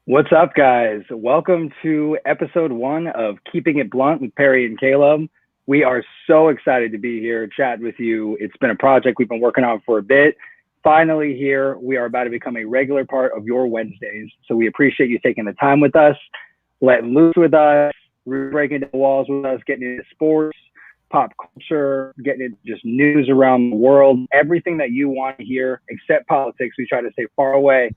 What's up, guys? Welcome to episode one of Keeping It Blunt with Perry and Caleb. We are so excited to be here chatting with you. It's been a project we've been working on for a bit. Finally, here we are about to become a regular part of your Wednesdays. So we appreciate you taking the time with us, letting loose with us, breaking down the walls with us, getting into sports, pop culture, getting into just news around the world, everything that you want to hear except politics. We try to stay far away.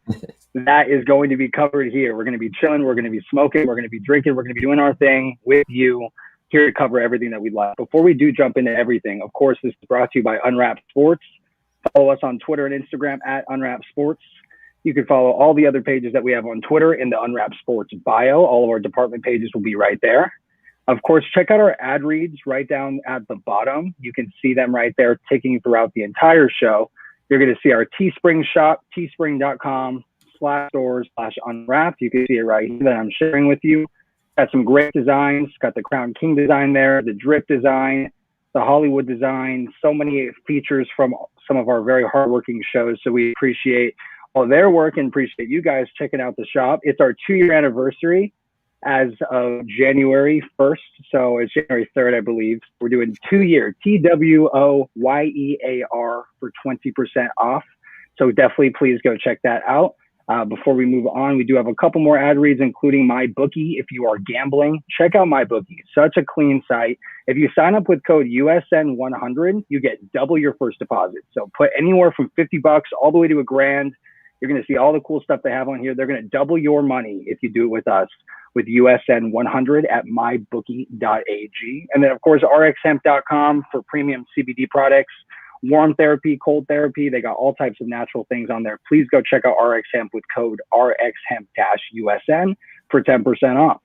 That is going to be covered here. We're going to be chilling. We're going to be smoking. We're going to be drinking. We're going to be doing our thing with you here to cover everything that we'd like. Before we do jump into everything, of course, this is brought to you by Unwrapped Sports. Follow us on Twitter and Instagram at Unwrapped Sports. You can follow all the other pages that we have on Twitter in the Unwrapped Sports bio. All of our department pages will be right there. Of course, check out our ad reads right down at the bottom. You can see them right there ticking throughout the entire show. You're going to see our Teespring shop, teespring.com/stores/unwrapped. You can see it right here that I'm sharing with you. Got some great designs. Got the Crown King design there, the drip design, the Hollywood design. So many features from some of our very hardworking shows. So we appreciate all their work and appreciate you guys checking out the shop. It's our 2-year anniversary as of January 1st. So it's January 3rd, I believe. We're doing 2-year TWOYEAR for 20% off. So definitely please go check that out. Before we move on, we do have a couple more ad reads, including MyBookie. If you are gambling, check out MyBookie. Such a clean site. If you sign up with code USN100, you get double your first deposit. So put anywhere from $50 all the way to $1,000. You're going to see all the cool stuff they have on here. They're going to double your money if you do it with us with USN100 at mybookie.ag. And then, of course, rxhemp.com for premium CBD products. Warm therapy, cold therapy. They got all types of natural things on there. Please go check out RX Hemp with code RXHemp-USN for 10% off.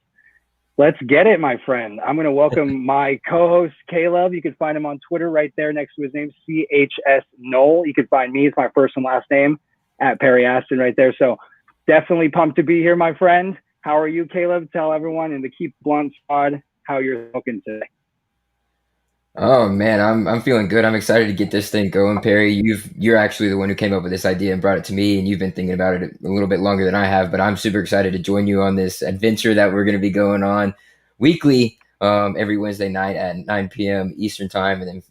Let's get it, my friend. I'm going to welcome my co-host, Caleb. You can find him on Twitter right there next to his name, CHS Knoll. You can find me. It's my first and last name at Perry Aston right there. So definitely pumped to be here, my friend. How are you, Caleb? Tell everyone in the Keep Blunt squad how you're looking today. Oh man, I'm feeling good. I'm excited to get this thing going, Perry. You're actually the one who came up with this idea and brought it to me, and you've been thinking about it a little bit longer than I have. But I'm super excited to join you on this adventure that we're going to be going on weekly, every Wednesday night at 9 p.m. Eastern time, and then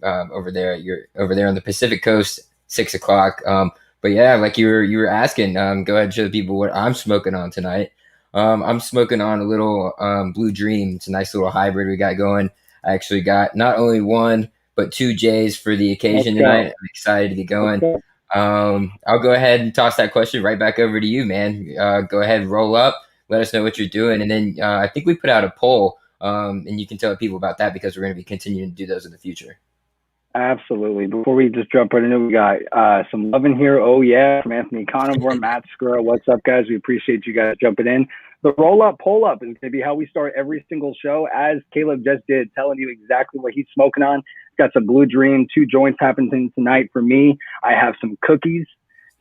you're over there on the Pacific Coast, 6 o'clock. But yeah, like you were asking, go ahead and show the people what I'm smoking on tonight. I'm smoking on a little Blue Dream. It's a nice little hybrid we got going. I actually got not only one, but 2 J's for the occasion tonight. I'm excited to get going. I'll go ahead and toss that question right back over to you, man. Go ahead and roll up. Let us know what you're doing. And then I think we put out a poll, and you can tell people about that because we're going to be continuing to do those in the future. Absolutely. Before we just jump right into it, we got some love in here. Oh, yeah, from Anthony Conover, Matt Skura. What's up, guys? We appreciate you guys jumping in. The roll-up, pull-up is going to be how we start every single show, as Caleb just did, telling you exactly what he's smoking on. Got some Blue Dream, 2 joints happening tonight for me. I have some cookies,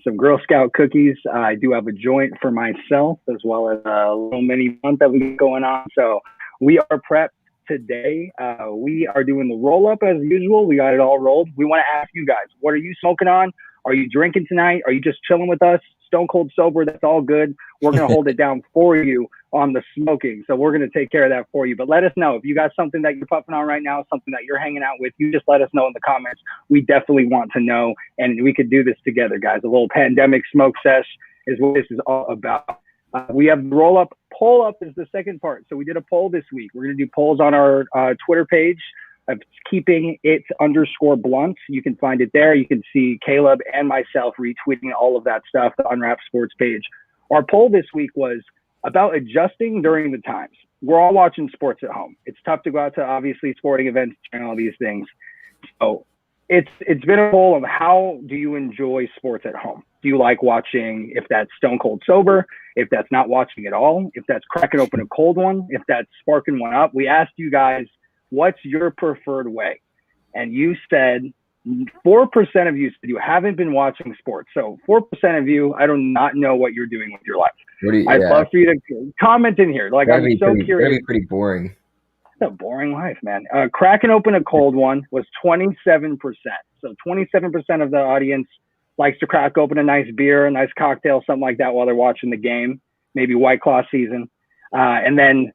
some Girl Scout cookies. I do have a joint for myself, as well as a little mini month that we got going on. So we are prepped today. We are doing the roll-up as usual. We got it all rolled. We want to ask you guys, what are you smoking on? Are you drinking tonight? Are you just chilling with us? Stone cold sober, that's all good. We're going to hold it down for you on the smoking. So we're going to take care of that for you. But let us know if you got something that you're puffing on right now, something that you're hanging out with. You just let us know in the comments. We definitely want to know, and we could do this together, guys. A little pandemic smoke sesh is what this is all about. We have the roll up. Poll up is the second part. So we did a poll this week. We're going to do polls on our Twitter page of Keeping It _Blunt. You can find it there. You can see Caleb and myself retweeting all of that stuff, the Unwrapped Sports page. Our poll this week was about adjusting during the times. We're all watching sports at home. It's tough to go out to, obviously, sporting events and all these things. So it's been a poll of how do you enjoy sports at home? Do you like watching, if that's stone cold sober, if that's not watching at all, if that's cracking open a cold one, if that's sparking one up? We asked you guys, what's your preferred way? And you said 4% of you said you haven't been watching sports. So 4% of you, I do not know what you're doing with your life. I'd love for you to comment in here. Like, I'm so curious. That'd be pretty boring. It's a boring life, man. Cracking open a cold one was 27%. So 27% of the audience likes to crack open a nice beer, a nice cocktail, something like that while they're watching the game. maybe White Claw season. And then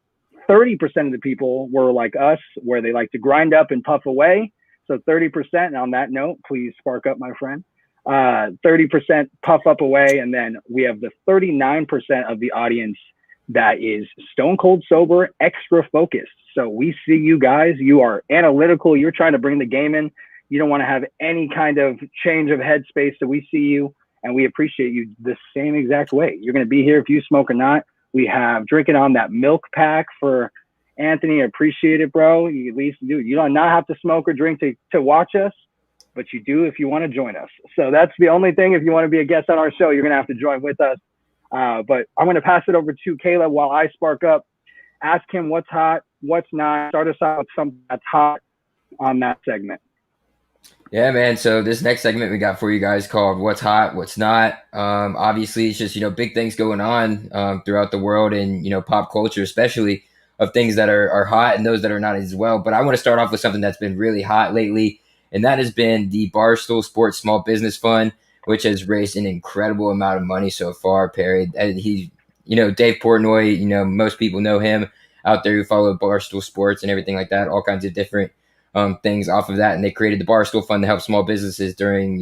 30% of the people were like us, where they like to grind up and puff away. So 30%, and on that note, please spark up, my friend. 30% puff up away. And then we have the 39% of the audience that is stone cold sober, extra focused. So we see you guys, you are analytical. You're trying to bring the game in. You don't want to have any kind of change of headspace. So we see you and we appreciate you the same exact way. You're going to be here if you smoke or not. We have drinking on that milk pack for Anthony. I appreciate it, bro. You at least do. You do not have to smoke or drink to watch us, but you do if you want to join us. So that's the only thing. If you want to be a guest on our show, you're going to have to join with us. But I'm going to pass it over to Caleb while I spark up. Ask him what's hot, what's not. Start us out with something that's hot on that segment. Yeah, man. So this next segment we got for you guys called What's Hot, What's Not. Obviously, it's just, big things going on throughout the world and, pop culture, especially of things that are hot and those that are not as well. But I want to start off with something that's been really hot lately, and that has been the Barstool Sports Small Business Fund, which has raised an incredible amount of money so far, Perry. He, Dave Portnoy, most people know him out there who follow Barstool Sports and everything like that, all kinds of different things off of that. And they created the Barstool Fund to help small businesses during,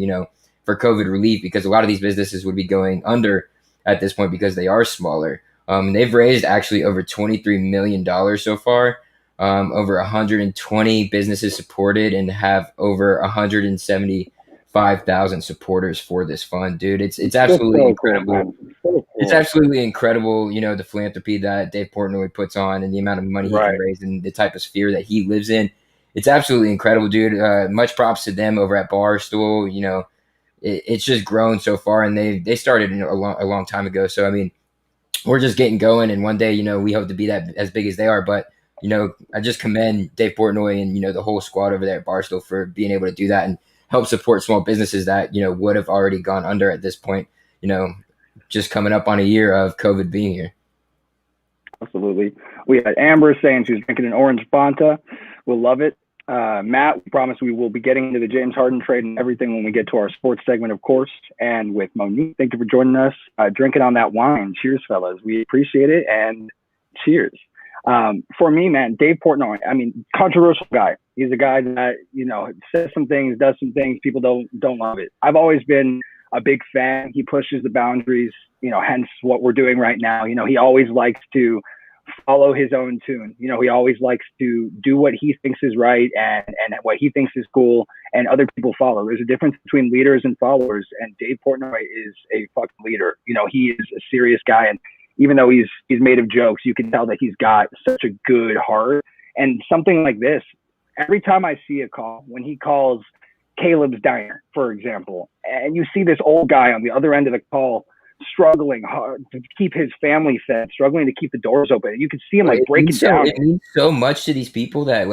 for COVID relief, because a lot of these businesses would be going under at this point because they are smaller. They've raised actually over $23 million so far, over 120 businesses supported, and have over 175,000 supporters for this fund, dude. It's absolutely so incredible. Cool. It's absolutely incredible, the philanthropy that Dave Portnoy puts on and the amount of money he can raise and the type of sphere that he lives in. It's absolutely incredible, dude. Much props to them over at Barstool. It's just grown so far, and they started a long time ago. So, I mean, we're just getting going, and one day, we hope to be that as big as they are. But, I just commend Dave Portnoy and, the whole squad over there at Barstool for being able to do that and help support small businesses that, would have already gone under at this point, just coming up on a year of COVID being here. Absolutely. We had Amber saying she's drinking an orange Fanta. We'll love it. Matt, we promise we will be getting into the James Harden trade and everything when we get to our sports segment, of course. And with Monique, thank you for joining us. Drinking on that wine. Cheers, fellas. We appreciate it. And cheers. For me, man, Dave Portnoy, controversial guy. He's a guy that, says some things, does some things. People don't love it. I've always been a big fan. He pushes the boundaries, hence what we're doing right now. He always likes to follow his own tune. He always likes to do what he thinks is right and what he thinks is cool, and other people follow. There's a difference between leaders and followers, and Dave Portnoy is a fucking leader. He is a serious guy, and even though he's made of jokes, you can tell that he's got such a good heart. And something like this, every time I see a call, when he calls Caleb's Diner, for example, and you see this old guy on the other end of the call struggling hard to keep his family fed, struggling to keep the doors open. You can see him breaking down. It means so much to these people that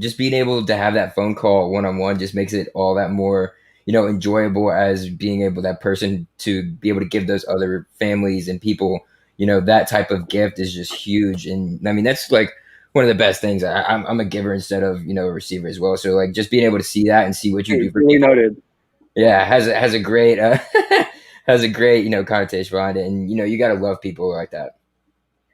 just being able to have that phone call one-on-one just makes it all that more, enjoyable, as being able, that person to be able to give those other families and people, that type of gift is just huge. And I mean, that's one of the best things. I'm a giver instead of, a receiver as well. So just being able to see that and see what you do for people. Noted. Yeah. Has a great, has a great, connotation behind it. And, you got to love people like that.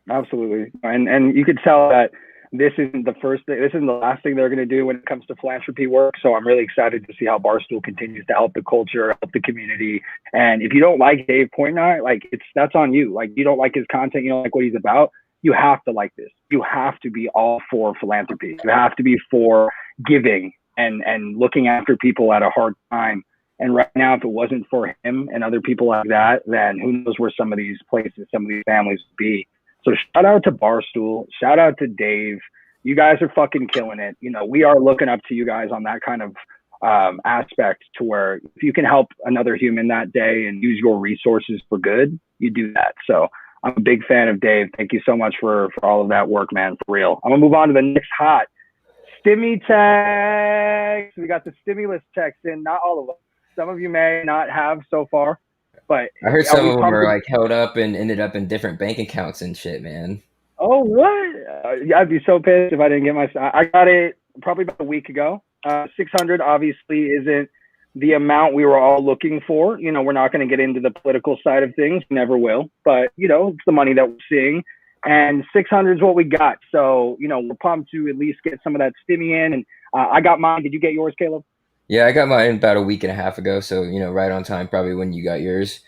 Absolutely. And you could tell that this isn't the last thing they're going to do when it comes to philanthropy work. So I'm really excited to see how Barstool continues to help the culture, help the community. And if you don't like Dave Portnoy, that's on you. You don't like his content, you don't like what he's about. You have to like this. You have to be all for philanthropy. You have to be for giving and looking after people at a hard time. And right now, if it wasn't for him and other people like that, then who knows where some of these places, some of these families would be. So shout out to Barstool. Shout out to Dave. You guys are fucking killing it. We are looking up to you guys on that kind of aspect, to where if you can help another human that day and use your resources for good, you do that. So I'm a big fan of Dave. Thank you so much for all of that work, man, for real. I'm going to move on to the next hot stimmy text. We got the stimulus text in, not all of them. Some of you may not have so far, but I heard some of them were held up and ended up in different bank accounts and shit, man. Oh, what? I'd be so pissed if I didn't get my. I got it probably about a week ago. 600 obviously isn't the amount we were all looking for. You know, we're not going to get into the political side of things, never will, but you know, it's the money that we're seeing. And 600 is what we got. So, you know, we're pumped to at least get some of that stimmy in. And I got mine. Did you get yours, Caleb? Yeah, I got mine about a week and a half ago, so right on time, probably when you got yours.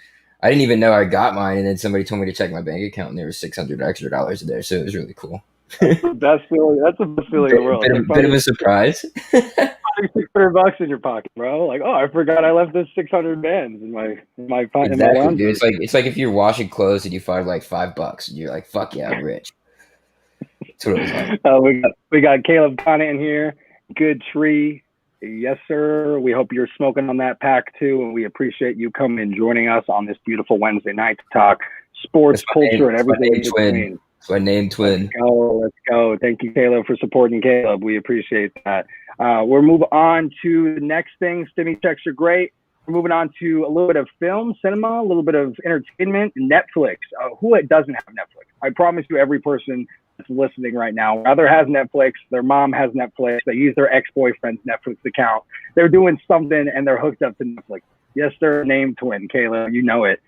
I didn't even know I got mine, and then somebody told me to check my bank account, and there was $600 extra there, so it was really cool. That's the best feeling. That's the best feeling in the world. Bit of a surprise. $600 in your pocket, bro. Like, oh, I forgot I left this 600 bands in my pocket. Exactly, dude. It's like if you're washing clothes and you find like $5, and you're like, "Fuck yeah, I'm rich." That's what it was like. We got Caleb Conant in here. Good tree. Yes, sir. We hope you're smoking on that pack too, and we appreciate you coming and joining us on this beautiful Wednesday night to talk sports, culture, and everything in between. That's my name, Twin. Let's go. Thank you, Caleb, for supporting Caleb. We appreciate that. We'll move on to the next thing. Stimmy checks are great. We're moving on to a little bit of film, cinema, a little bit of entertainment, Netflix. Who doesn't have Netflix? I promise you, every person that's listening right now either has Netflix, their mom has Netflix, they use their ex-boyfriend's Netflix account. They're doing something and they're hooked up to Netflix. Yes, sir. Name Twin, Caleb. You know it.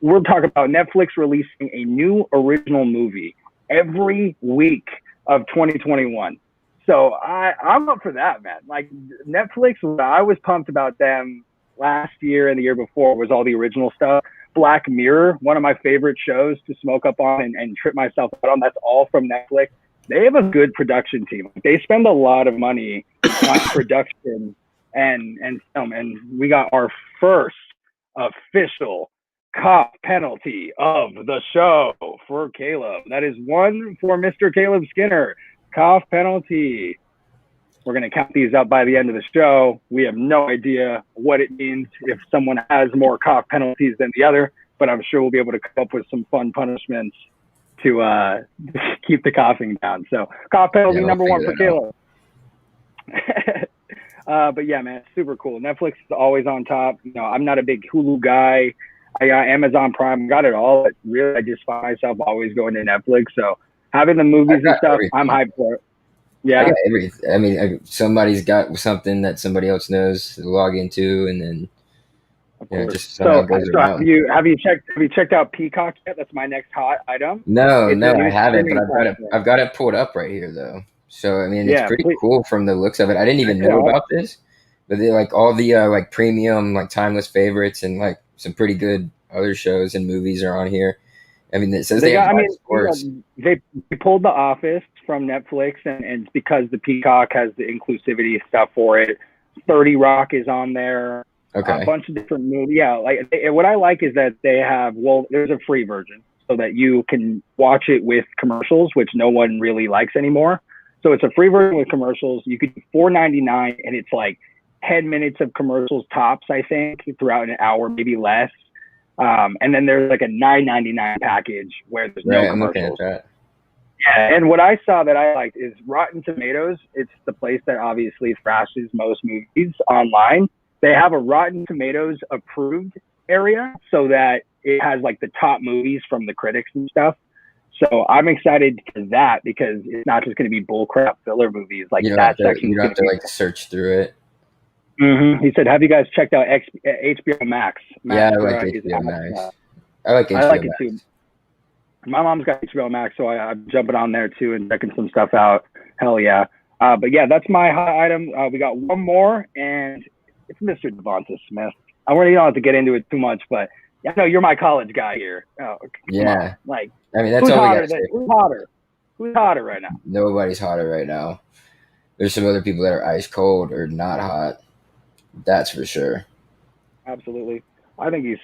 We're talking about Netflix releasing a new original movie every week of 2021. So I'm up for that, man. Like Netflix, I was pumped about them last year and the year before was all the original stuff. Black Mirror, one of my favorite shows to smoke up on and trip myself out on. That's all from Netflix. They have a good production team. They spend a lot of money on production and film. And we got our first official cop penalty of the show for Caleb. That is one for Mr. Caleb Skinner. Cough penalty. We're going to count these up by the end of the show. We have no idea what it means if someone has more cough penalties than the other, but I'm sure we'll be able to come up with some fun punishments to keep the coughing down. So cough penalty number one for Caleb. But yeah, man, it's super cool. Netflix is always on top. You know, I'm not a big Hulu guy. I got Amazon Prime, got it all, but really I just find myself always going to Netflix. So having the movies and stuff, I'm hyped for it. Yeah. I mean, somebody's got something that somebody else knows to log into, and then just so have you checked out Peacock yet? That's my next hot item. No, I haven't, but I've got it pulled up right here though. So I mean, it's pretty cool from the looks of it. I didn't even know about this, but they like all the like premium, like timeless favorites, and like some pretty good other shows and movies are on here. I mean, it says they pulled The Office from Netflix, and it's because the Peacock has the inclusivity stuff for it. 30 Rock is on there. Okay. A bunch of different movies. Yeah, like what I like is that they have, there's a free version so that you can watch it with commercials, which no one really likes anymore. So it's a free version with commercials. You could do $4.99, and it's like 10 minutes of commercials tops, I think, throughout an hour, maybe less. And then there's like a $9.99 package where there's no commercials. I'm looking at that. Yeah, and what I saw that I liked is Rotten Tomatoes. It's the place that obviously thrashes most movies online. They have a Rotten Tomatoes approved area so that it has like the top movies from the critics and stuff. So I'm excited for that because it's not just going to be bullcrap filler movies like that section. You don't have to like search through it. Mm-hmm. He said, "Have you guys checked out HBO Max?" Yeah, I like HBO Max. I like it too. My mom's got HBO Max, so I'm jumping on there too and checking some stuff out. Hell yeah! But yeah, that's my hot item. We got one more, and it's Mr. Devonta Smith. I really don't have to get into it too much, but I know you're my college guy here. Oh, yeah, like I mean that's all we got. Who's hotter? Who's hotter right now? Nobody's hotter right now. There's some other people that are ice cold or not hot. That's for sure. Absolutely. I think he's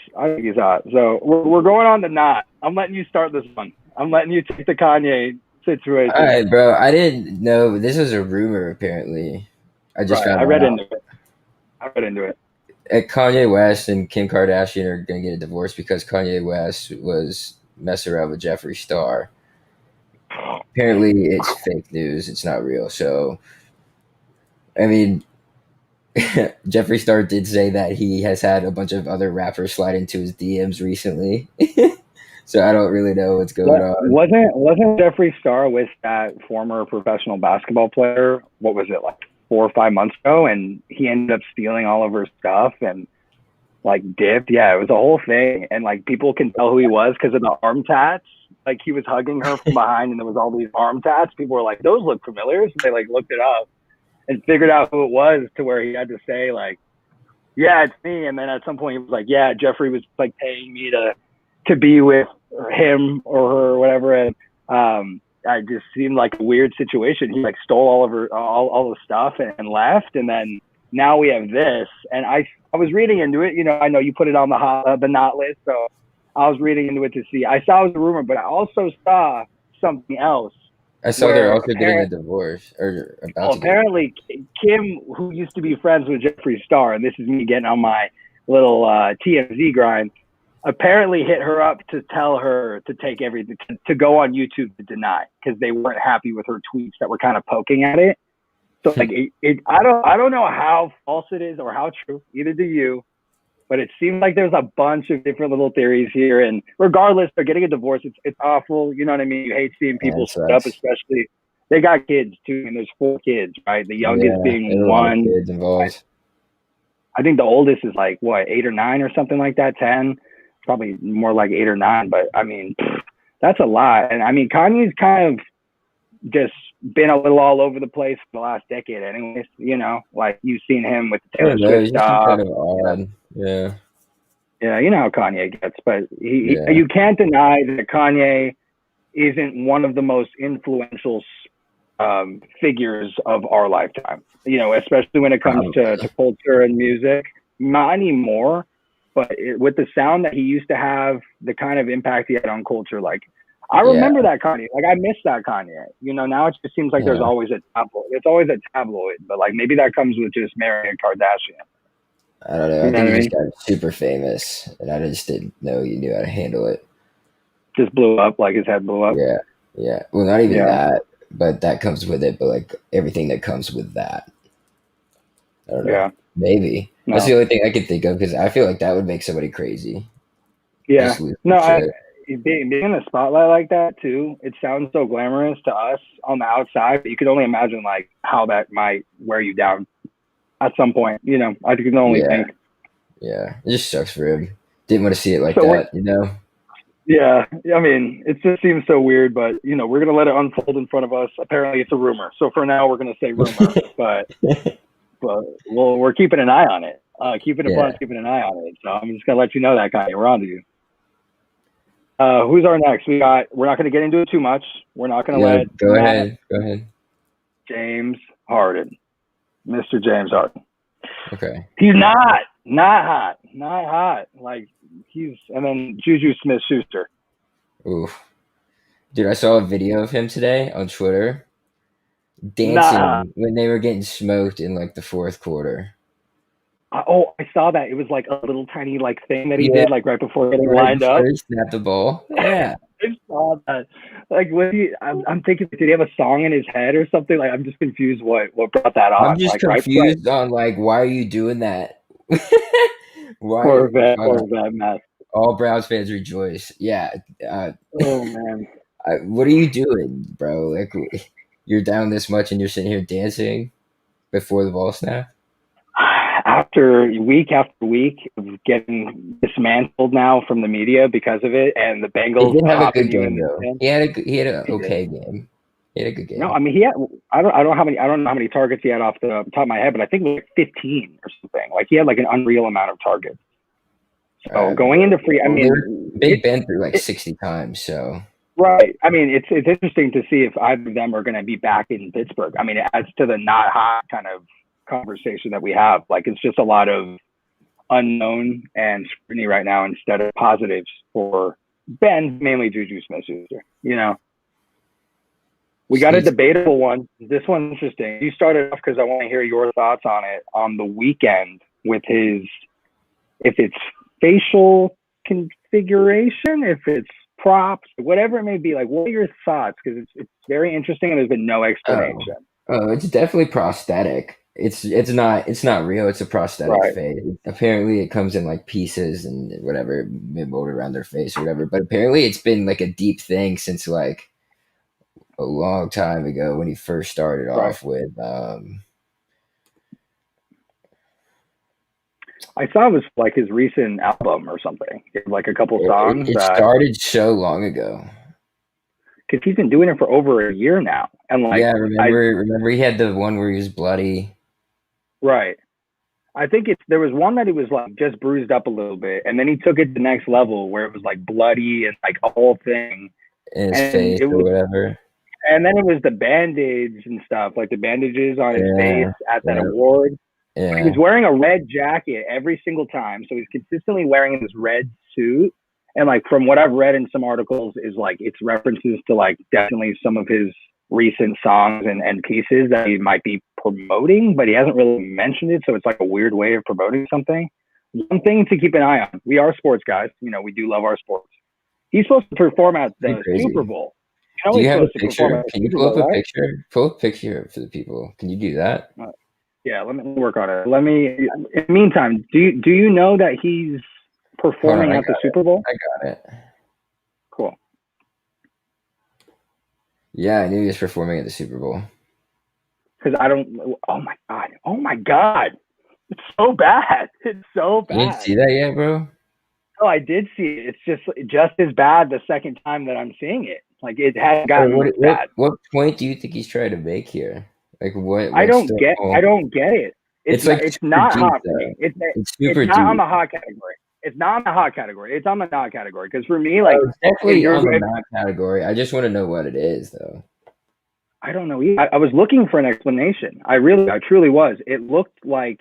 hot. So we're going on to not. I'm letting you start this one. I'm letting you take the Kanye situation. All right, bro. I didn't know this was a rumor. Apparently, I read into it. Kanye West and Kim Kardashian are gonna get a divorce because Kanye West was messing around with Jeffree Star. Apparently, it's fake news. It's not real. So, I mean. Jeffree Star did say that he has had a bunch of other rappers slide into his DMs recently. So I don't really know what's going on. Wasn't Jeffree Star with that former professional basketball player? What was it like? 4 or 5 months ago, and he ended up stealing all of her stuff and like dipped. Yeah, it was a whole thing, and like people can tell who he was because of the arm tats. Like he was hugging her from behind, and there was all these arm tats. People were like, "Those look familiar." So they like looked it up and figured out who it was, to where he had to say like, "Yeah, it's me." And then at some point he was like, "Yeah, Jeffrey was like paying me to be with him or her or whatever." And I just seemed like a weird situation. He like stole all of her all the stuff and left, and then now we have this. And I was reading into it. You know, I know you put it on the not list, so I was reading into it to see. I saw it was a rumor, but I also saw something else. I saw they're also getting a divorce or about to. Apparently, Kim, who used to be friends with Jeffree Star, and this is me getting on my little TMZ grind, apparently hit her up to tell her to take everything, to go on YouTube to deny, because they weren't happy with her tweets that were kind of poking at it. So like I don't know how false it is or how true, either do you, but it seems like there's a bunch of different little theories here. And regardless, they're getting a divorce. It's awful. You know what I mean? You hate seeing people split up, especially they got kids too, and there's 4 kids, right? The youngest being 1. Kids involved. I think the oldest is like what, 8 or 9 or something like that. 10, probably more like 8 or 9. But I mean, that's a lot. And I mean, Kanye's kind of just been a little all over the place for the last decade, anyways. You know, like you've seen him with the Taylor Swift stuff. Kind of odd. Yeah. Yeah, you know how Kanye gets, but you can't deny that Kanye isn't one of the most influential figures of our lifetime. You know, especially when it comes to culture and music. Not anymore, but with the sound that he used to have, the kind of impact he had on culture, like I remember that Kanye. Like I miss that Kanye. You know, now it just seems like there's always a tabloid. It's always a tabloid, but like maybe that comes with just marrying a Kardashian. I don't know. I think he just got super famous, and I just didn't know you knew how to handle it. Just blew up, like his head blew up. Yeah. Well, not even that, but that comes with it. But like everything that comes with that, I don't know. Yeah. Maybe that's the only thing I could think of, because I feel like that would make somebody crazy. Yeah. No, being in a spotlight like that too, it sounds so glamorous to us on the outside, but you could only imagine like how that might wear you down at some point. You know, I can only think. Yeah, it just sucks for him. Didn't want to see it like that, you know? Yeah, I mean, it just seems so weird, but you know, we're gonna let it unfold in front of us. Apparently, it's a rumor, so for now, we're gonna say rumor, but we're keeping an eye on it. Keeping an eye on it. So I'm just gonna let you know that, Kanye. We're on to you. Who's our next? We're not going to get into it too much. We're not going to let. Go ahead. James Harden, Mr. James Harden. Okay. He's not hot. Like and then Juju Smith-Schuster. Oof, dude! I saw a video of him today on Twitter dancing when they were getting smoked in like the 4th quarter. Oh, I saw that. It was like a little tiny like thing that he did like right before getting lined up. He snapped the ball. Yeah. I saw that. Like I'm thinking, did he have a song in his head or something? Like I'm just confused what brought that on. I'm just confused on like, why are you doing that? Why? Poor vet mess. All Browns fans rejoice. Yeah. Oh man. What are you doing, bro? Like you're down this much and you're sitting here dancing before the ball snap? After week of getting dismantled now from the media because of it, and the Bengals did have a good game though. He had an okay game. He had a good game. No, I mean I don't know how many targets he had off the top of my head, but I think it was like 15 or something. Like he had like an unreal amount of targets. So going into Big Ben threw like 60 times. So right. I mean, it's interesting to see if either of them are going to be back in Pittsburgh. I mean, it adds to the not hot kind of conversation that we have. Like it's just a lot of unknown and scrutiny right now instead of positives for Ben, mainly Juju Smith-Schuster. You know, we got a debatable one. This one's interesting. You started off because I want to hear your thoughts on it on the weekend with his, if it's facial configuration, if it's props, whatever it may be. Like, what are your thoughts? Because it's very interesting and there's been no explanation. Oh, it's definitely prosthetic. It's not real. It's a prosthetic face. Apparently, it comes in like pieces and whatever, molded around their face or whatever. But apparently, it's been like a deep thing since like a long time ago when he first started off with I saw it was like his recent album or something. It had, like a couple songs It that started so long ago. because he's been doing it for over a year now, and like Yeah, I remember he had the one where he was bloody right. I think there was one that he was like just bruised up a little bit, and then he took it to the next level where it was like bloody and like a whole thing, in his and face it or was, whatever. and then it was the bandage and stuff, like the bandages on his face Yeah, at that yeah, award. He was yeah. wearing a red jacket every single time, so he's consistently wearing this red suit. And like from what I've read in some articles, is like it's references to like definitely some of his recent songs and pieces that he might be promoting, but he hasn't really mentioned it. So it's like a weird way of promoting something. One thing to keep an eye on. We are sports guys. You know, we do love our sports. He's supposed to perform at Pretty the Super crazy. Bowl. You know Do he's you have a supposed to perform picture? at the Can you Super pull up Bowl, a right? picture? Pull up a picture for the people. Can you do that? Yeah, let me work on it. Let me. In the meantime, do you know that he's Hold on, performing I at the got it. Super Bowl? I got it. Cool. Yeah, I knew he was performing at the Super Bowl. Because I don't. Oh my god. Oh my god. It's so bad. It's so You didn't bad. see that yet, bro? Oh, I did see it. It's just as bad the second time that I'm seeing it. Like it has Bro, gotten bad. what point do you think he's trying to make here? Like I what's don't the get. I whole? don't get it. It's like It's super not deep hot for though. me. It's It's super not on deep. the hot category. It's not on the hot category. It's on the not category. Because for me, like Oh, it's if definitely you're, on the if, not category. I just want to know what it is though. I don't know. I was looking for an explanation. I truly was. It looked like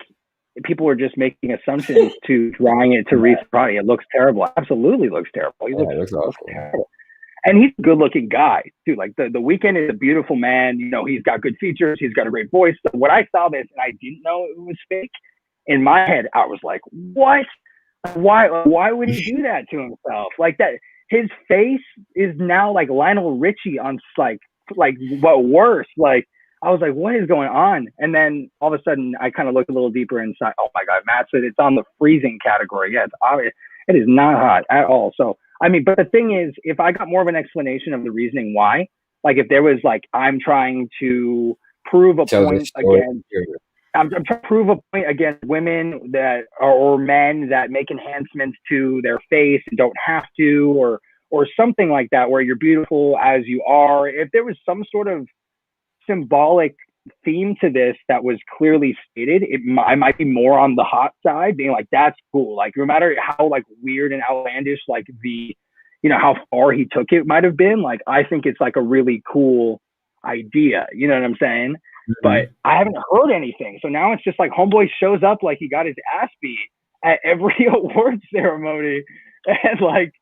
people were just making assumptions to drawing it to Reese's body. It looks terrible. Absolutely looks terrible. He Yeah, it looks awful. terrible. And he's a good looking guy too. Like the Weeknd is a beautiful man. You know, he's got good features. He's got a great voice. So when I saw this and I didn't know it was fake, in my head I was like, what? Why would he do that to himself? Like that, his face is now like Lionel Richie on like what worse? Like I was like, what is going on? And then all of a sudden I kind of looked a little deeper inside. Oh my god, Matt said it's on the freezing category. Yeah, it's obvious. It is not hot at all. So I mean, but the thing is, if I got more of an explanation of the reasoning why, like if there was like I'm trying to prove a Tell this point story. against I'm trying to prove a point against women that or men that make enhancements to their face and don't have to, or something like that, where you're beautiful as you are. If there was some sort of symbolic theme to this that was clearly stated, I might be more on the hot side, being like, that's cool. Like, no matter how like weird and outlandish, like how far he took it might have been. Like, I think it's like a really cool idea. You know what I'm saying? But Mm-hmm. I haven't heard anything. So now it's just like Homeboy shows up like he got his ass beat at every award ceremony and like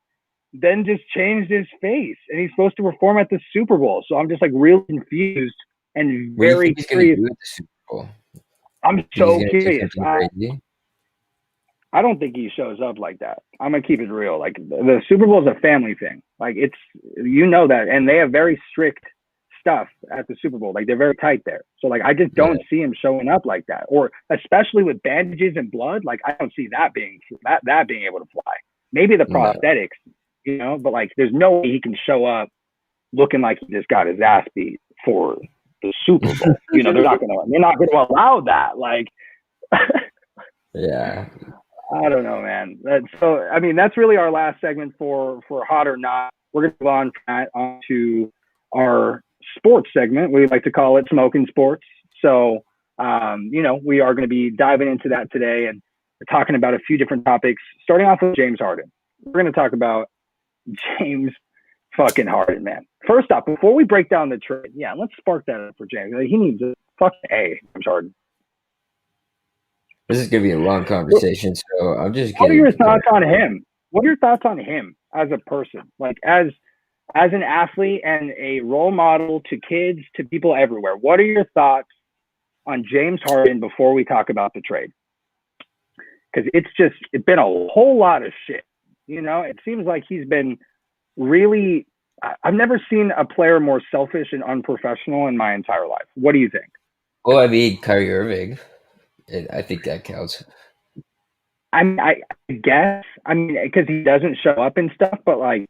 then just changed his face and he's supposed to perform at the Super Bowl. So I'm just like really confused and What do you think very he's gonna curious. do at the Super Bowl? I'm Think he's so gonna do curious. something crazy? I don't think he shows up like that. I'm gonna keep it real. Like the Super Bowl is a family thing. Like it's that, and they have very strict stuff at the Super Bowl. Like they're very tight there. So like I just don't see him showing up like that, or especially with bandages and blood. Like I don't see that being able to fly. Maybe the No. prosthetics, but like there's no way he can show up looking like he just got his ass beat for the Super Bowl. They're not gonna allow that. Like Yeah. I don't know, man. That's really our last segment for hot or not. We're gonna move on to our sports segment. We like to call it smoking sports. So, we are going to be diving into that today, and we're talking about a few different topics. Starting off with James Harden. We're going to talk about James fucking Harden, man. First off, before we break down the trade, let's spark that up for James. He needs a fucking James Harden. This is gonna be a long conversation, so I'm just What are getting your prepared. thoughts on him? What are your thoughts on him as a person? Like as an athlete and a role model to kids, to people everywhere. What are your thoughts on James Harden before we talk about the trade? Because it's been a whole lot of shit. It seems like he's been really. I've never seen a player more selfish and unprofessional in my entire life. What do you think? Well, I mean, Kyrie Irving. I think that counts. I guess. Because he doesn't show up and stuff, but like,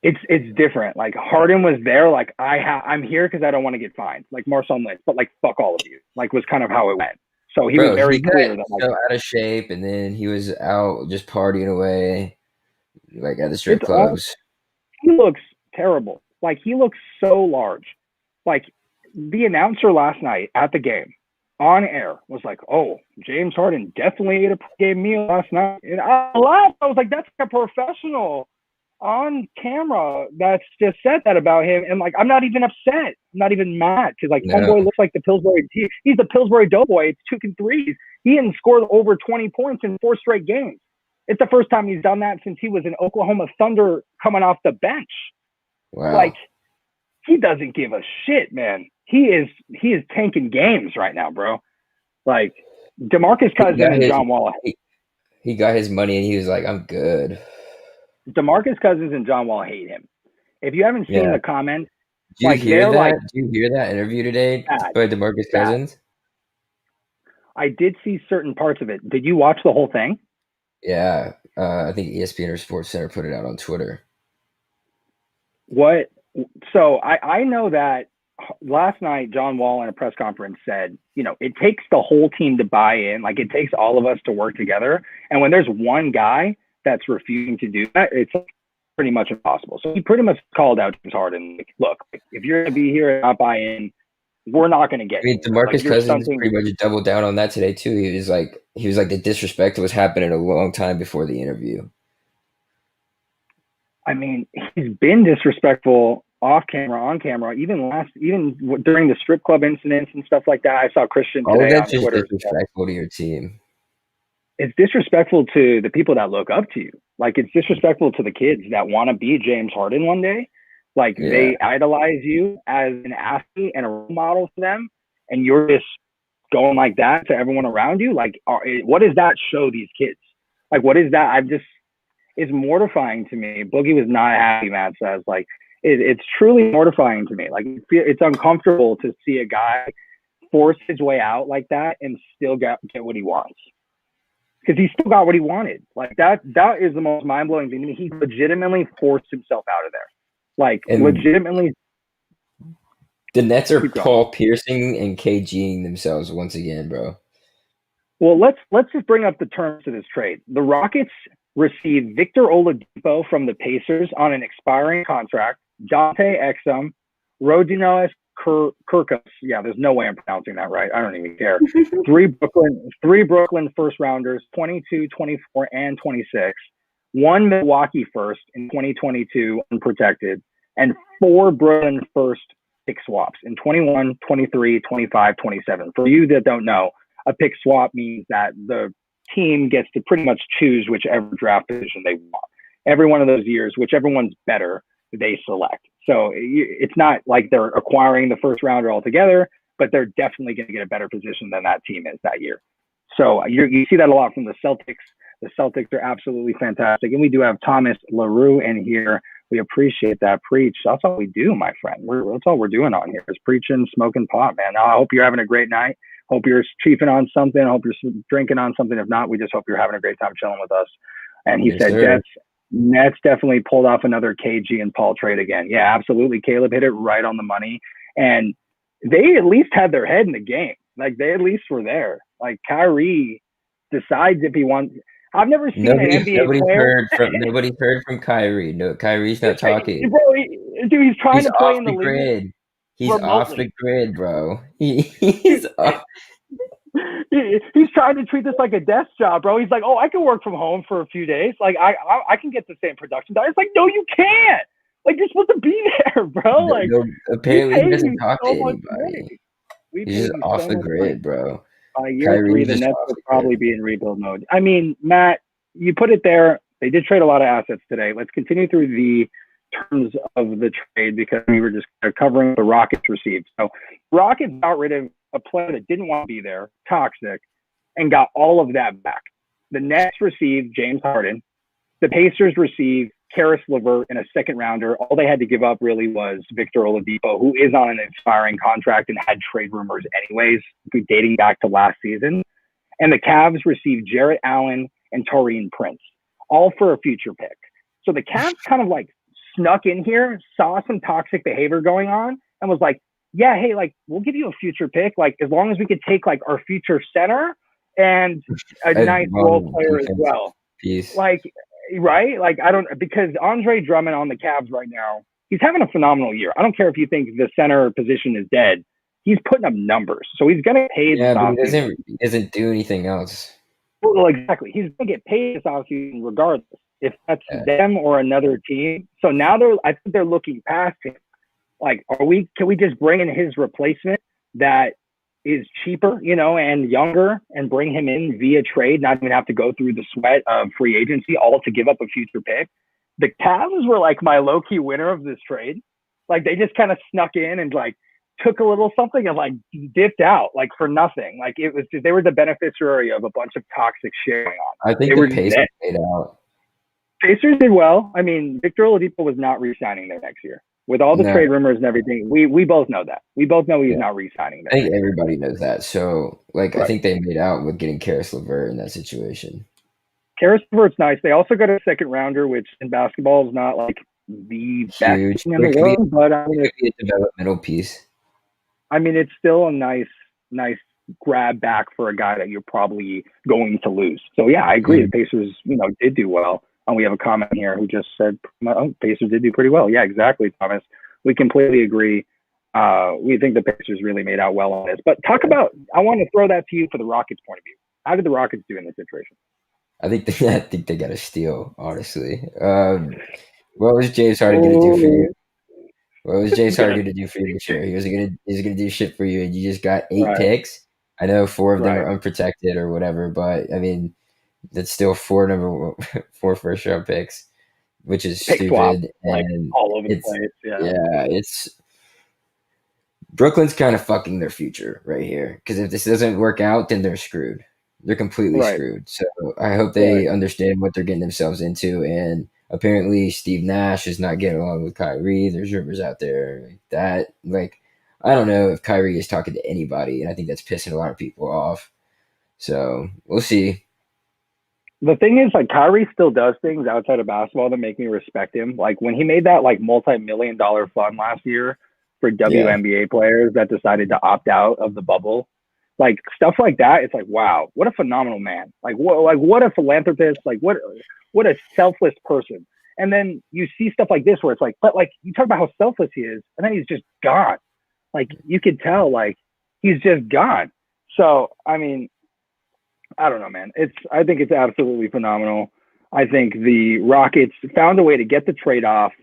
it's different. Like Harden was there. Like I'm here because I don't want to get fined. Like Marshawn Lynch, but like fuck all of you. Like was kind of how it went. So he was Bro, very he got clear that like so out of shape, and then he was out just partying away, like at the strip it's all clubs. he looks terrible. Like he looks so large. Like the announcer last night at the game on air was like, "Oh, James Harden definitely ate a game meal last night." And I laughed. I was like, "That's a professional on camera that's just said that about him." And like, I'm not even upset. I'm not even mad because like No, homeboy looks like the Pillsbury. He's the Pillsbury Doughboy. It's 2 and 3s. He hadn't scored over 20 points in 4 straight games. It's the first time he's done that since he was in Oklahoma Thunder coming off the bench. Like wow. he doesn't give a shit, man. He is tanking games right now, bro. Like DeMarcus He Cousins got and his John Wall. he got his money, and he was like, "I'm good." DeMarcus Cousins and John Wall hate him. If you haven't seen Yeah. the comments, Did you like hear they're like that? Did you hear that interview today bad, by DeMarcus bad. Cousins? I did see certain parts of it. Did you watch the whole thing? Yeah, I think ESPN or Sports Center put it out on Twitter. What? So I know that last night John Wall in a press conference said, it takes the whole team to buy in. Like it takes all of us to work together. And when there's one guy that's refusing to do that, it's pretty much impossible. So he pretty much called out James Harden. Like, look, if you're going to be here and not buy in, we're not going to I get mean, you. Like DeMarcus you're Cousins stunting. pretty much doubled down on that today too. He was like the disrespect was happening a long time before the interview. I mean, he's been disrespectful off camera, on camera, even during the strip club incidents and stuff like that. I saw Christian All of today that's on just Twitter. disrespectful to your team. It's disrespectful to the people that look up to you. Like it's disrespectful to the kids that want to be James Harden one day. Like Yeah. they idolize you as an athlete and a role model for them, and you're just going like that to everyone around you. Like, what does that show these kids? Like, what is that? It's mortifying to me. Boogie was not happy. Matt says, like, it's truly mortifying to me. Like, it's uncomfortable to see a guy force his way out like that and still get what he wants. Because he still got what he wanted. Like that is the most mind blowing thing. He legitimately forced himself out of there. Like And legitimately. the Nets are Keep going. Paul piercing and KGing themselves once again, bro. Well, let's just bring up the terms of this trade. The Rockets received Victor Oladipo from the Pacers on an expiring contract. Dante Exum, Rodinos Kirkus. Yeah, there's no way I'm pronouncing that right. I don't even care. Three Brooklyn first rounders, 22, 24, and 26. One Milwaukee first in 2022, unprotected, and 4 Brooklyn first pick swaps in 21, 23, 25, 27. For you that don't know, a pick swap means that the team gets to pretty much choose whichever draft position they want. Every one of those years, whichever one's better, they select. So it's not like they're acquiring the first rounder altogether, but they're definitely going to get a better position than that team is that year. So you see that a lot from the Celtics. The Celtics are absolutely fantastic. And we do have Thomas LaRue in here. We appreciate that. Preach. That's all we do, my friend. That's all we're doing on here is preaching, smoking pot, man. I hope you're having a great night. Hope you're chiefing on something. I hope you're drinking on something. If not, we just hope you're having a great time chilling with us. And he Yes, said, sir. Nets definitely pulled off another KG and Paul trade again. Yeah, absolutely. Caleb hit it right on the money. And they at least had their head in the game. Like they at least were there. Like Kyrie decides if he wants. I've never seen an NBA player. Nobody's heard from Kyrie. No, Kyrie's not talking. Bro, dude, he's trying He's to play off in the the league grid. He's off the remotely. grid, bro. He's off. He's trying to treat this like a desk job, bro. He's like, oh, I can work from home for a few days. Like, I can get the same production done. It's like, no, you can't. Like, you're supposed to be there, bro. Like, No, we apparently he paid doesn't you talk to so much money. anybody. We He's paid just you off so the much money. grid, bro. By year 3, Kyrie's the just Nets off would the probably grid. be in rebuild mode. I mean, Matt, you put it there. They did trade a lot of assets today. Let's continue through the terms of the trade because we were just covering what the Rockets received. So Rockets got rid of a player that didn't want to be there, toxic, and got all of that back. The Nets received James Harden. The Pacers received Karis LeVert in a second rounder. All they had to give up really was Victor Oladipo, who is on an expiring contract and had trade rumors anyways, dating back to last season. And the Cavs received Jarrett Allen and Taurean Prince, all for a future pick. So the Cavs kind of like snuck in here, saw some toxic behavior going on, and was like, yeah, hey, like we'll give you a future pick, like as long as we could take like our future center and a A nice role wrong player as defensive well. piece. Like, right? Like I don't because Andre Drummond on the Cavs right now, he's having a phenomenal year. I don't care if you think the center position is dead. He's putting up numbers, so he's gonna get paid this Yeah, but offseason. he doesn't do anything else. Well, exactly. He's gonna get paid this offseason regardless, if that's Yeah. them or another team. So now I think they're looking past him. Like, can we just bring in his replacement that is cheaper, and younger, and bring him in via trade, not even have to go through the sweat of free agency, all to give up a future pick? The Cavs were like my low key winner of this trade. Like they just kind of snuck in and like took a little something and like dipped out like for nothing. Like it was they were the beneficiary of a bunch of toxic shit going on. I think They the were Pacers made out. Pacers did well. I mean, Victor Oladipo was not re-signing there next year. With all the No, trade rumors and everything, we both know that. We both know he's yeah. not re-signing I there. think everybody knows that. So, like, I Right. think they made out with getting Karis LeVert in that situation. Karis LeVert's nice. They also got a second rounder, which in basketball is not like the best Huge. thing in the world, but I mean, It could be a developmental piece. it's still a nice grab back for a guy that you're probably going to lose. So yeah, I agree. The Pacers, did do well. And we have a comment here who just said, "Oh, Pacers did do pretty well." Yeah, exactly, Thomas. We completely agree. We think the Pacers really made out well on this. But I want to throw that to you for the Rockets' point of view. How did the Rockets do in this situation? I think they got a steal, honestly. What was James Harden going to do for you? What was James Harden going to do for you this year? He was going to do shit for you, and you just got 8 picks. I know 4 of them are unprotected or whatever, but I mean, that's still 4 first round picks, which is Pick stupid. swap, and like all over the place. Yeah, it's Brooklyn's kind of fucking their future right here, because if this doesn't work out, then they're screwed. They're completely screwed. So I hope they understand what they're getting themselves into. And apparently, Steve Nash is not getting along with Kyrie. There's rumors out there like that. Like, I don't know if Kyrie is talking to anybody, and I think that's pissing a lot of people off. So we'll see. The thing is, like, Kyrie still does things outside of basketball that make me respect him. Like when he made that like multi-million-dollar fund last year for WNBA players that decided to opt out of the bubble. Like stuff like that, it's like, wow, what a phenomenal man! Like what a philanthropist! Like what a selfless person! And then you see stuff like this where it's like, but like you talk about how selfless he is, and then he's just gone. Like you could tell, like he's just gone. So I mean, I don't know, man. I think it's absolutely phenomenal. I think the Rockets found a way to get the trade off,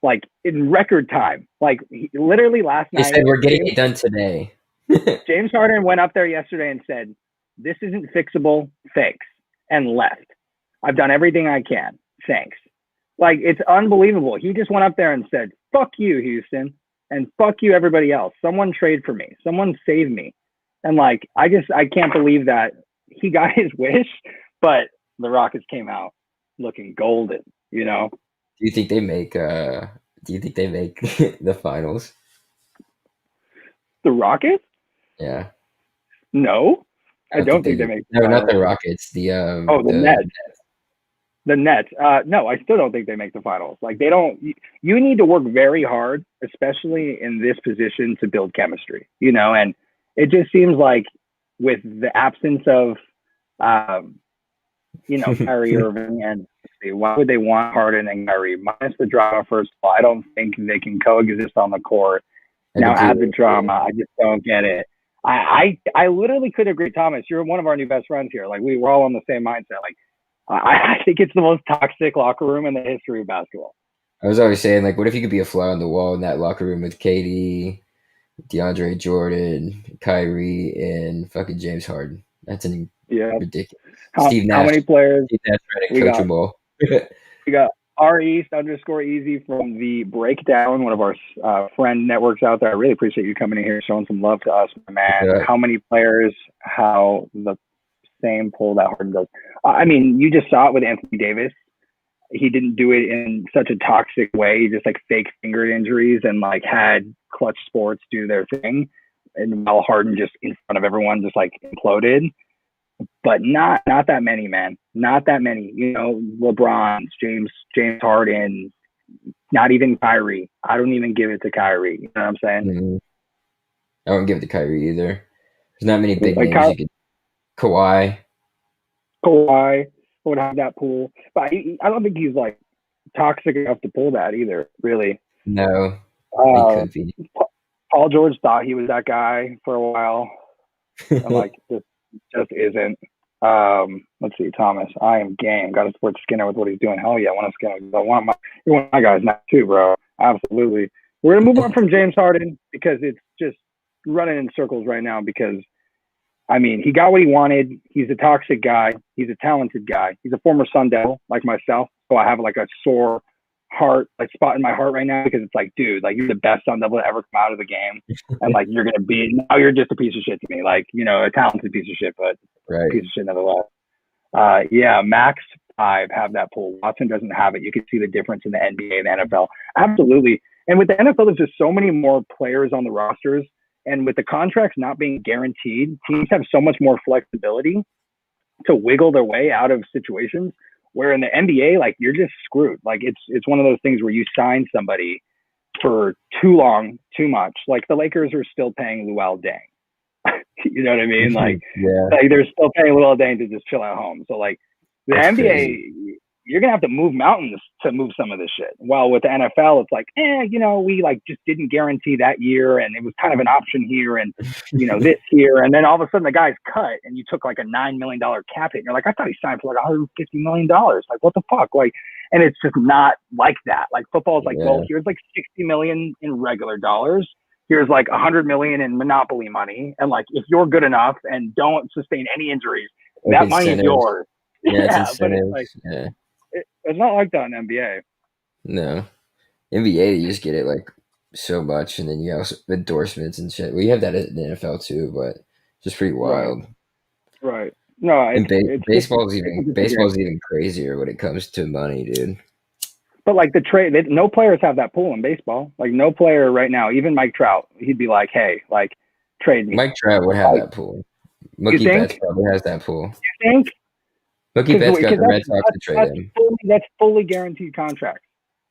like in record time. Like literally last night. They said we're getting it done today. James Harden went up there yesterday and said, "This isn't fixable. Thanks," and left. I've done everything I can. Thanks. Like it's unbelievable. He just went up there and said, "Fuck you, Houston, and fuck you, everybody else. Someone trade for me. Someone save me." And like I can't believe that he got his wish, but the Rockets came out looking golden. Do you think they make? Do you think they make the finals? The Rockets? Yeah. No, I don't think they make. No, not the Rockets. The Nets. The Nets. No, I still don't think they make the finals. Like they don't. You need to work very hard, especially in this position, to build chemistry. And it just seems like with the absence of, Kyrie Irving, and why would they want Harden and Kyrie minus the drama? First of all, I don't think they can coexist on the court. Now add the drama. I just don't get it. I literally could agree, Thomas. You're one of our new best friends here. Like we're all on the same mindset. Like I think it's the most toxic locker room in the history of basketball. I was always saying, like, what if you could be a fly on the wall in that locker room with KD, DeAndre Jordan, Kyrie, and fucking James Harden? That's ridiculous. Steve Nash. How many players? Steve Nash trying to coach them all. We got R_East_ from the Breakdown, one of our friend networks out there. I really appreciate you coming in here, showing some love to us, man. Yeah. How many players? How the same pull that Harden does? I mean, you just saw it with Anthony Davis. He didn't do it in such a toxic way. He just like fake finger injuries and like had Clutch Sports do their thing, and while Harden just in front of everyone just like imploded. But not that many, man. Not that many. LeBron, James Harden, Not even Kyrie. I don't even give it to Kyrie. You know what I'm saying? Mm-hmm. I wouldn't give it to Kyrie either. There's not many big Like names you could. Kawhi. Kawhi would have that pull, but I don't think he's like toxic enough to pull that either. Really, No, he uh, could be. Paul George thought he was that guy for a while, and like just isn't. Let's see, Thomas. I am game. Got to support Skinner with what he's doing. Hell yeah, I want to Skinner. You're one of my guys now too, bro. Absolutely. We're gonna move on from James Harden because it's just running in circles right now. Because I mean, he got what he wanted. He's a toxic guy. He's a talented guy. He's a former Sun Devil like myself, so I have like a sore heart, like spot in my heart right now because it's like, dude, like you're the best Sun Devil to ever come out of the game, and like you're gonna be now you're just a piece of shit to me, like a talented piece of shit, but Right. piece of shit nevertheless. Yeah, Max 5 have that pull. Watson doesn't have it. You can see the difference in the NBA and the NFL. Absolutely. And with the NFL, there's just so many more players on the rosters. And with the contracts not being guaranteed, teams have so much more flexibility to wiggle their way out of situations. Where in the NBA, like you're just screwed. Like it's one of those things where you sign somebody for too long, too much. Like the Lakers are still paying Luol Deng. You know what I mean? Like they're still paying Luol Deng to just chill at home. So like the That's NBA, crazy. you're gonna have to move mountains to move some of this shit. While with the NFL, it's like, we like just didn't guarantee that year, and it was kind of an option here, and this year, and then all of a sudden the guy's cut, and you took like a $9 million cap hit. And you're like, I thought he signed for like $150 million. Like, what the fuck? Like, and it's just not like that. Like football's like, well, here's like 60 million in regular dollars. Here's like 100 million in monopoly money, and like if you're good enough and don't sustain any injuries, Like that money is yours. Yeah, it's but it's incentives. like Yeah. it's not like that in NBA. No. NBA, you just get it like so much, and then you have endorsements and shit. We have that in the NFL too, but just pretty wild. Right. No, And it's baseball's even crazier when it comes to money, dude. But like the trade, no players have that pool in baseball. Like no player right now, even Mike Trout, he'd be like, "Hey, like trade me." Mike Trout would have that pool. Mookie Betts probably has that pool. You think? Mookie Betts got the Red Sox to trade him. That's fully guaranteed contract.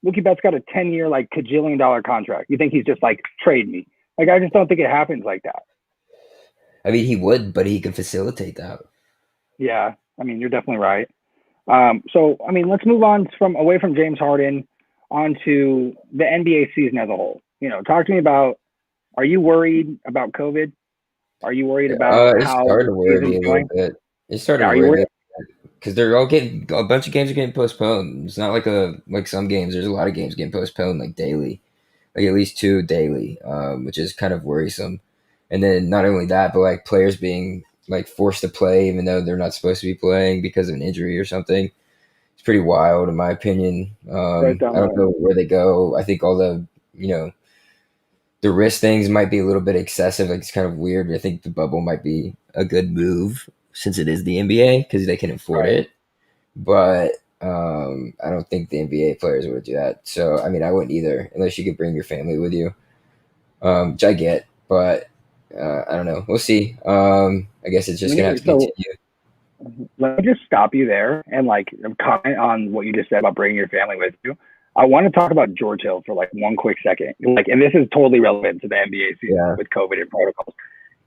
Mookie Betts got a 10-year, like $1 contract. You think he's just like trade me? Like I just don't think it happens like that. I mean, he would, but he could facilitate that. Yeah, I mean, you're definitely right. So, I mean, let's move on away from James Harden onto the NBA season as a whole. Talk to me about, are you worried about COVID? Are you worried about how started to worry me a little bit. It started to worry me because they're all getting a bunch of games are getting postponed. It's not like some games. There's a lot of games getting postponed like daily, like at least 2 daily, which is kind of worrisome. And then not only that, but like players being like forced to play even though they're not supposed to be playing because of an injury or something. It's pretty wild in my opinion. I don't know where they go. I think all the the risk things might be a little bit excessive. Like it's kind of weird. I think the bubble might be a good move since it is the NBA because they can afford it. But I don't think the NBA players would do that. So I mean, I wouldn't either unless you could bring your family with you, which I get. But I don't know. We'll see. I guess it's just gonna have to continue. Let me just stop you there and like comment on what you just said about bringing your family with you. I want to talk about George Hill for like one quick second. Like, and this is totally relevant to the NBA season with COVID and protocols.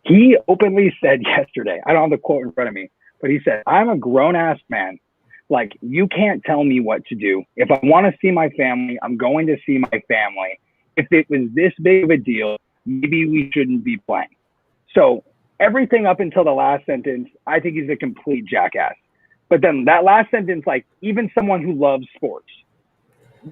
He openly said yesterday, I don't have the quote in front of me, but he said, "I'm a grown ass man. Like, you can't tell me what to do. If I want to see my family, I'm going to see my family. If it was this big of a deal, maybe we shouldn't be playing." So everything up until the last sentence, I think he's a complete jackass. But then that last sentence, like even someone who loves sports,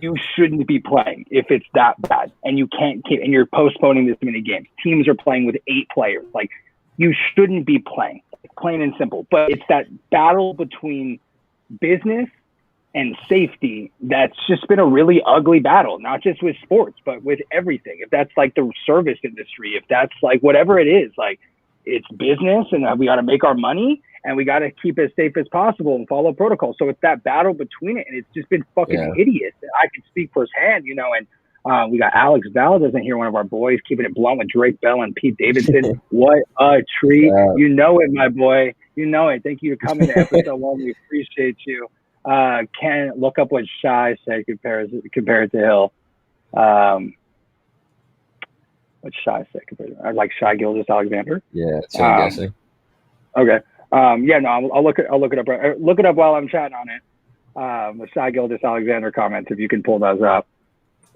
you shouldn't be playing if it's that bad and you can't keep, and you're postponing this many games. Teams are playing with 8 players. Like you shouldn't be playing, plain and simple. But it's that battle between business and safety that's just been a really ugly battle, not just with sports, but with everything. If that's like the service industry, if that's like whatever it is, like it's business and we got to make our money and we got to keep it as safe as possible and follow protocol. So it's that battle between it, and it's just been fucking hideous. I can speak firsthand, and we got Alex Valdez in here, one of our boys, keeping it blunt with Drake Bell and Pete Davidson. What a treat. You know it, my boy. You know it. Thank you for coming to episode 1. We appreciate you. Ken, look up what Shy said compared to Hill. Um, what's Shy say? I like Shy Gilgeous-Alexander. Yeah, that's what I'm guessing. Okay. Yeah, no, I'll look it up. Look it up while I'm chatting on it. The Shy Gilgeous-Alexander comments, if you can pull those up.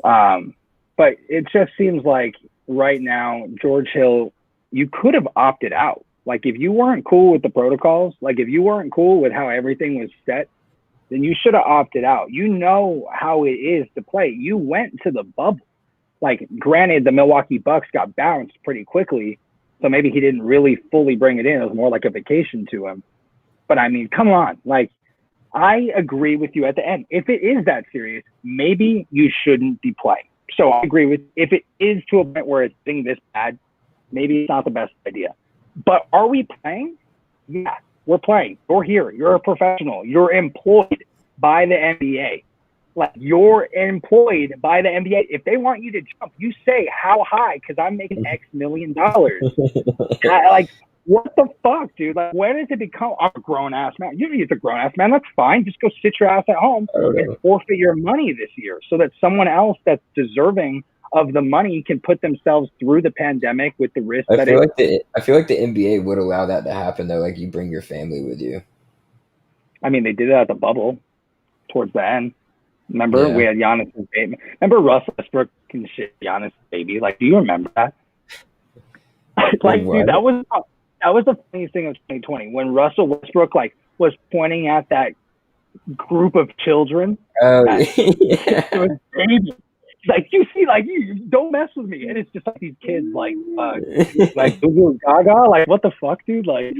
But it just seems like right now, George Hill, you could have opted out. Like, if you weren't cool with the protocols, like if you weren't cool with how everything was set, then you should have opted out. You know how it is to play. You went to the bubble. Like, granted, the Milwaukee Bucks got bounced pretty quickly, so maybe he didn't really fully bring it in. It was more like a vacation to him. But I mean, come on. Like, I agree with you at the end. If it is that serious, maybe you shouldn't be playing. So I agree with, if it is to a point where it's getting this bad, maybe it's not the best idea. But are we playing? Yeah, we're playing. You're here. You're a professional. You're employed by the NBA. Like, you're employed by the NBA. If they want you to jump, you say how high, because I'm making X million dollars. Like, what the fuck, dude? Like, when does it become a grown ass man? You need a grown ass man. That's fine. Just go sit your ass at home and forfeit your money this year, so that someone else that's deserving of the money can put themselves through the pandemic with the risk I feel like the NBA would allow that to happen though. Like, you bring your family with you. I mean, they did it at the bubble towards the end. Remember, we had Giannis's baby. Remember Russell Westbrook can shit Giannis' baby? Like, do you remember that? Like, dude, that was the funniest thing of 2020 when Russell Westbrook was pointing at that group of children. Oh, yeah. Baby. Like, you see, like, you don't mess with me, and it's just like these kids, like Google Gaga, like, what the fuck, dude? Like,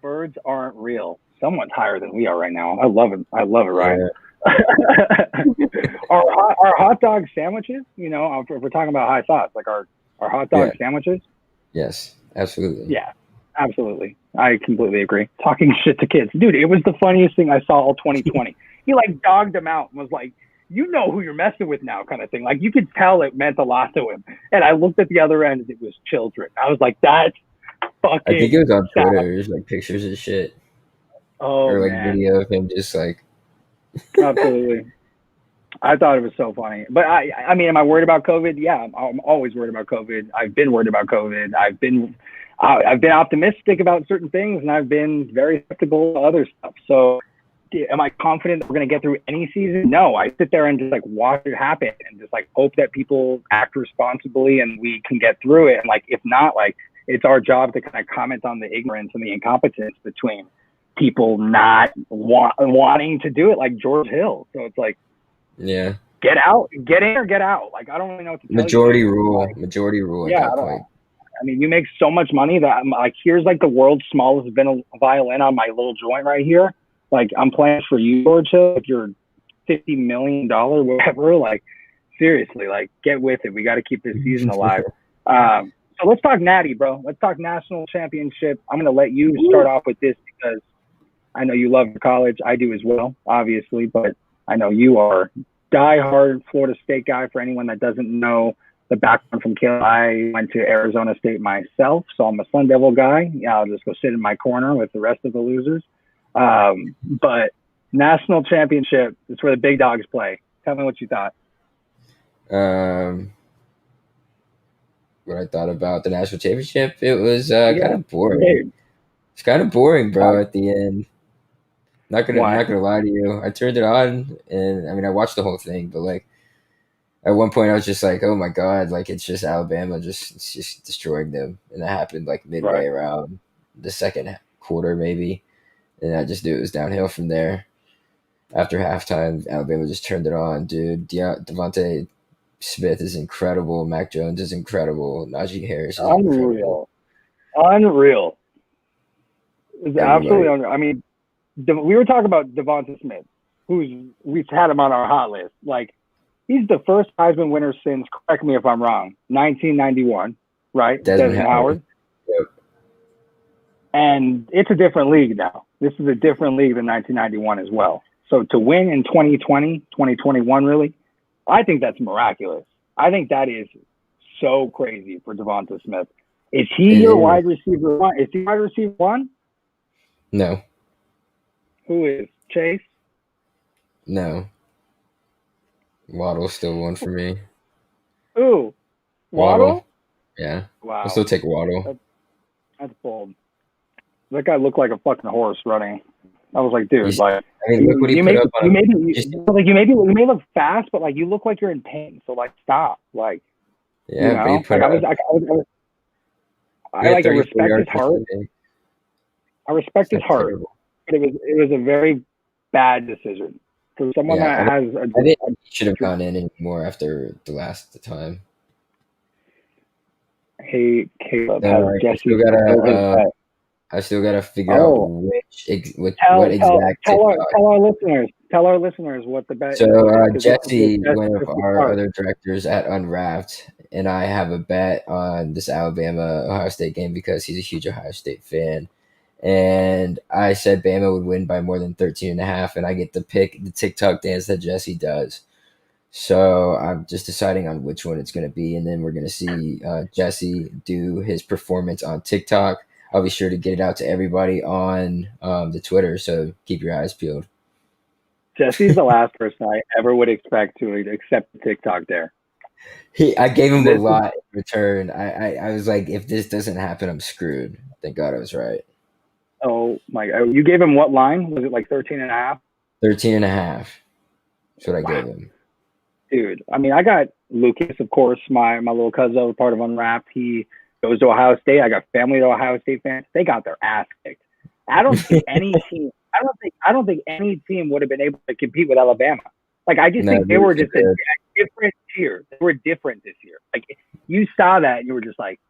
birds aren't real. Someone's higher than we are right now. I love it. Ryan. Yeah. Our hot dog sandwiches, you know, if we're talking about high thoughts, like our hot dog sandwiches. Yes, absolutely. Yeah, absolutely. I completely agree. Talking shit to kids. Dude, it was the funniest thing I saw all 2020. He like dogged them out and was like, you know who you're messing with now, kind of thing. Like, you could tell it meant a lot to him. And I looked at the other end and it was children. I was like, that's fucking I think it was on Twitter. There's like pictures of shit. Oh, or like man. video of him just like. Absolutely. I thought it was so funny. But I mean, am I worried about COVID? Yeah, I'm always worried about COVID. I've been worried about COVID. I've been optimistic about certain things, and I've been very skeptical of other stuff. So am I confident that we're going to get through any season? No, I sit there and just like watch it happen and just like hope that people act responsibly and we can get through it. And like, if not, like, it's our job to kind of comment on the ignorance and the incompetence between people not wanting to do it, like George Hill. So it's like, yeah, get out, get in or get out. Like, I don't really know what to tell majority you. rule. Majority rule at that point. I mean, you make so much money that I'm like, here's like the world's smallest violin on my little joint right here. Like, I'm playing for you, George Hill. If you're $50 million, whatever, like, seriously, like, get with it. We got to keep this season alive. So let's talk Natty, bro. Let's talk national championship. I'm going to let you start off with this because I know you love college. I do as well, obviously, but I know you are diehard Florida State guy. For anyone that doesn't know the background from Caleb, I went to Arizona State myself, so I'm a Sun Devil guy. Yeah, I'll just go sit in my corner with the rest of the losers. But national championship, it's where the big dogs play. Tell me what you thought. What I thought about the national championship, it was kind of boring. Dude. It's kind of boring, bro. At the end, not gonna lie to you. I turned it on, and I mean, I watched the whole thing, but like at one point, I was just like, "Oh my god!" Like, it's just Alabama, it's just destroying them, and that happened like midway around the second quarter, maybe, and I just knew it was downhill from there. After halftime, Alabama just turned it on, dude. Devontae Smith is incredible. Mac Jones is incredible. Najee Harris is incredible. Unreal. It's absolutely unreal. I mean, we were talking about Devonta Smith, we've had him on our hot list. Like, he's the first Heisman winner since, correct me if I'm wrong, 1991, right? Desmond Howard. Yep. And it's a different league now. This is a different league than 1991 as well. So to win in 2020, 2021, really, I think that's miraculous. I think that is so crazy for Devonta Smith. Is he your wide receiver one? Is he wide receiver one? No. Who is? Chase? No. Waddle's still one for me. Ooh, Waddle. Waddle? Yeah. I'll Wow, still take Waddle. that's bold. That guy looked like a fucking horse running. I was like, dude, like I mean, look what he you put may up on you him. may be like you may look fast, but like you look like you're in pain. So like stop, like you Yeah, but he know, put like up. He I had like I 34 respect his yards heart. receiving. I respect It's his not heart, terrible. but it was a very bad decision for someone Yeah, that has I think a he should have gone in anymore after the last time. hey Caleb So has I Jesse still gotta, filled his bet. I still gotta figure out Oh, what exact TikTok. tell our listeners what the bet So is because Jesse, one of Jesse our Clark. other directors at Unwrapped, and I have a bet on this Alabama Ohio State game because he's a huge Ohio State fan. And I said Bama would win by more than 13 and a half, and I get to pick the TikTok dance that Jesse does. So I'm just deciding on which one it's going to be, and then we're going to see Jesse do his performance on TikTok. I'll be sure to get it out to everybody on the Twitter, so keep your eyes peeled. Jesse's the last person I ever would expect to accept TikTok there. I gave him a This is lot in return. I was like, if this doesn't happen, I'm screwed. Thank God I was right. oh my God. You gave him what line? Was it like 13 and a half? 13 and a half. That's what I Wow. gave him. Dude, I mean, I got Lucas, of course, my little cousin, part of Unwrapped. He goes to Ohio State. I got family to Ohio State fans. They got their ass kicked. I don't think any team. I don't think any team would have been able to compete with Alabama. Like I just No, think they they were were too just a good. different tier. They were different this year. Like you saw that and you were just like,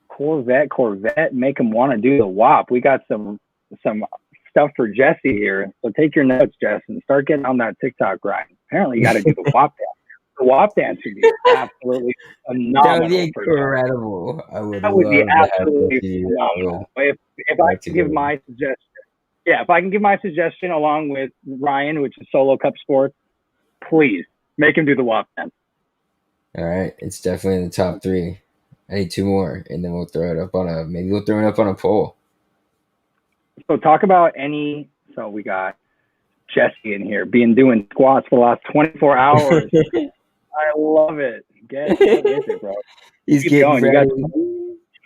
Corvette, make them want to do the WAP. We got some stuff for Jesse here. So take your notes, Jess, and start getting on that TikTok grind. Apparently, you got to do the WAP dance. The WAP dance would be absolutely That would be phenomenal for Jess. incredible. I would That would be love to have absolutely Jesse. I would phenomenal. If I love to can go. give my suggestion, yeah, if I can give my suggestion along with Ryan, which is Solo Cup Sports, please make him do the WAP dance. All right, it's definitely in the top three. I need two more, and then we'll throw it up on a maybe we'll throw it up on a poll. So talk about any. So we got Jesse in here, being doing squats for the last 24 hours. I love it. Get with it, bro. He's Keep getting going. ready.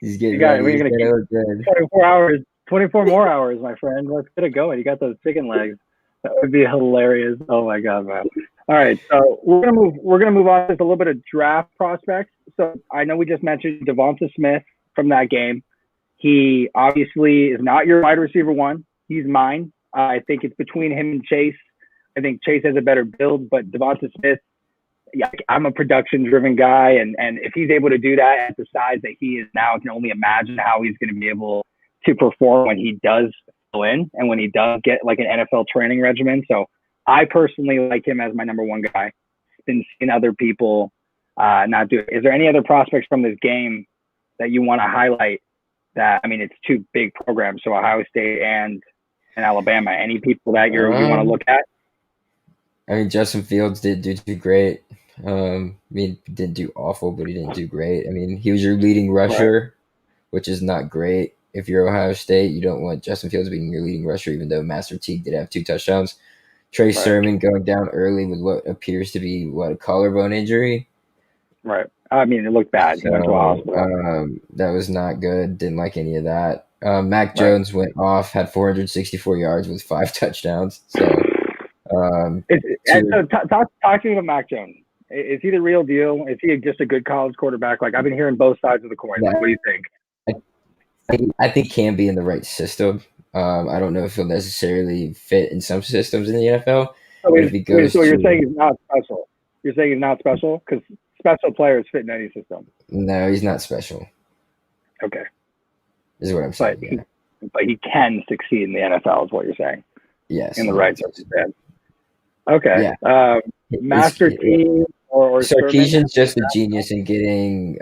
He's You getting got. ready. We're He's gonna gonna keep look good. 24 hours, 24 more hours, my friend. Let's get it going. You got those chicken legs. That would be hilarious. Oh my god, man. All right, so we're gonna move. We're gonna move on to a little bit of draft prospects. So I know we just mentioned Devonta Smith from that game. He obviously is not your wide receiver one. He's mine. I think it's between him and Chase. I think Chase has a better build, but Devonta Smith, yeah, I'm a production driven guy. And if he's able to do that at the size that he is now, I can only imagine how he's going to be able to perform when he does fill in and when he does get like an NFL training regimen. So I personally like him as my number one guy. Been seeing other people not do it. Is there any other prospects from this game that you want to highlight that, I mean, it's two big programs, so Ohio State and Alabama. Any people that you want to look at? I mean, Justin Fields did do great. I mean, he didn't do awful, but he didn't do great. I mean, he was your leading Right. rusher, which is not great. If you're Ohio State, you don't want Justin Fields being your leading rusher, even though Master Teague did have 2 touchdowns. Trey Sermon going down early with what appears to be a collarbone injury. Right. I mean, it looked bad. He went to a hospital. That was not good. Didn't like any of that. Mac Jones went off, had 464 yards with 5 touchdowns. So, talk to me about Mac Jones. Is he the real deal? Is he just a good college quarterback? Like I've been hearing both sides of the coin. Like, what do you think? I think can be in the right system. I don't know if he'll necessarily fit in some systems in the NFL. So you're saying he's not special? You're saying he's not special because special players fit in any system. No, he's not special. Okay, is what I'm saying. But he can succeed in the NFL, is what you're saying. Yes, in the right circumstance. Okay. Yeah. Master Team or Sarkisian's just a genius in getting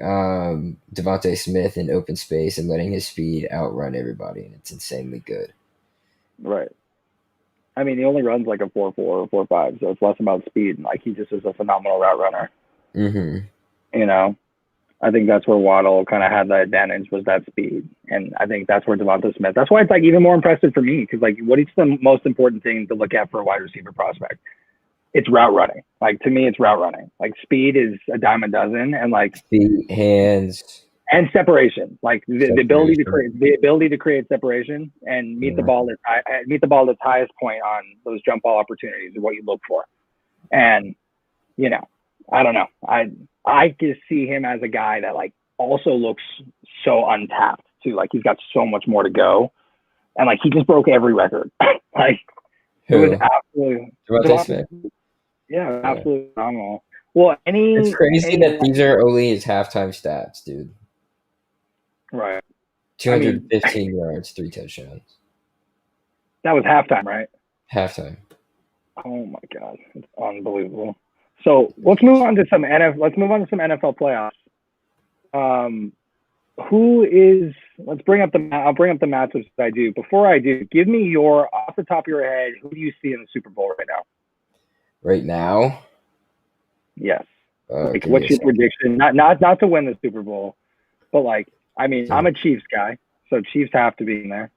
Devontae Smith in open space and letting his speed outrun everybody, and it's insanely good. Right. I mean, he only runs like a 4.4 or 4.5, so it's less about speed. And like he just is a phenomenal route runner. Mm-hmm. You know, I think that's where Waddle kind of had the advantage was that speed, and I think that's where Devonta Smith. That's why it's like even more impressive for me because like, what is the most important thing to look at for a wide receiver prospect? it's route running. Like to me, it's route running. Like speed is a dime a dozen, and like feet, hands, and separation. Like the ability to separation. create separation and meet the Yeah. ball meet the ball at its highest point on those jump ball opportunities is what you look for. And you know, I don't know. I just see him as a guy that like also looks so untapped too. Like he's got so much more to go, and like he just broke every record. Like it was Who? absolutely Devontae Smith? yeah, Yeah. absolutely phenomenal. Well, It's crazy that these are only his halftime stats, dude. right. I mean, 215 yards, 3 touchdowns. that was halftime, right? Halftime. Oh my god, it's unbelievable. So let's move on to some NFL playoffs. Who is? Let's bring up the. I'll bring up the matchups that I do. Before I do, give me your off the top of your head. Who do you see in the Super Bowl right now? Right now? Yes. Like, Give me what's a your second. prediction? Not to win the Super Bowl, but like, I mean, I'm a Chiefs guy, so Chiefs have to be in there.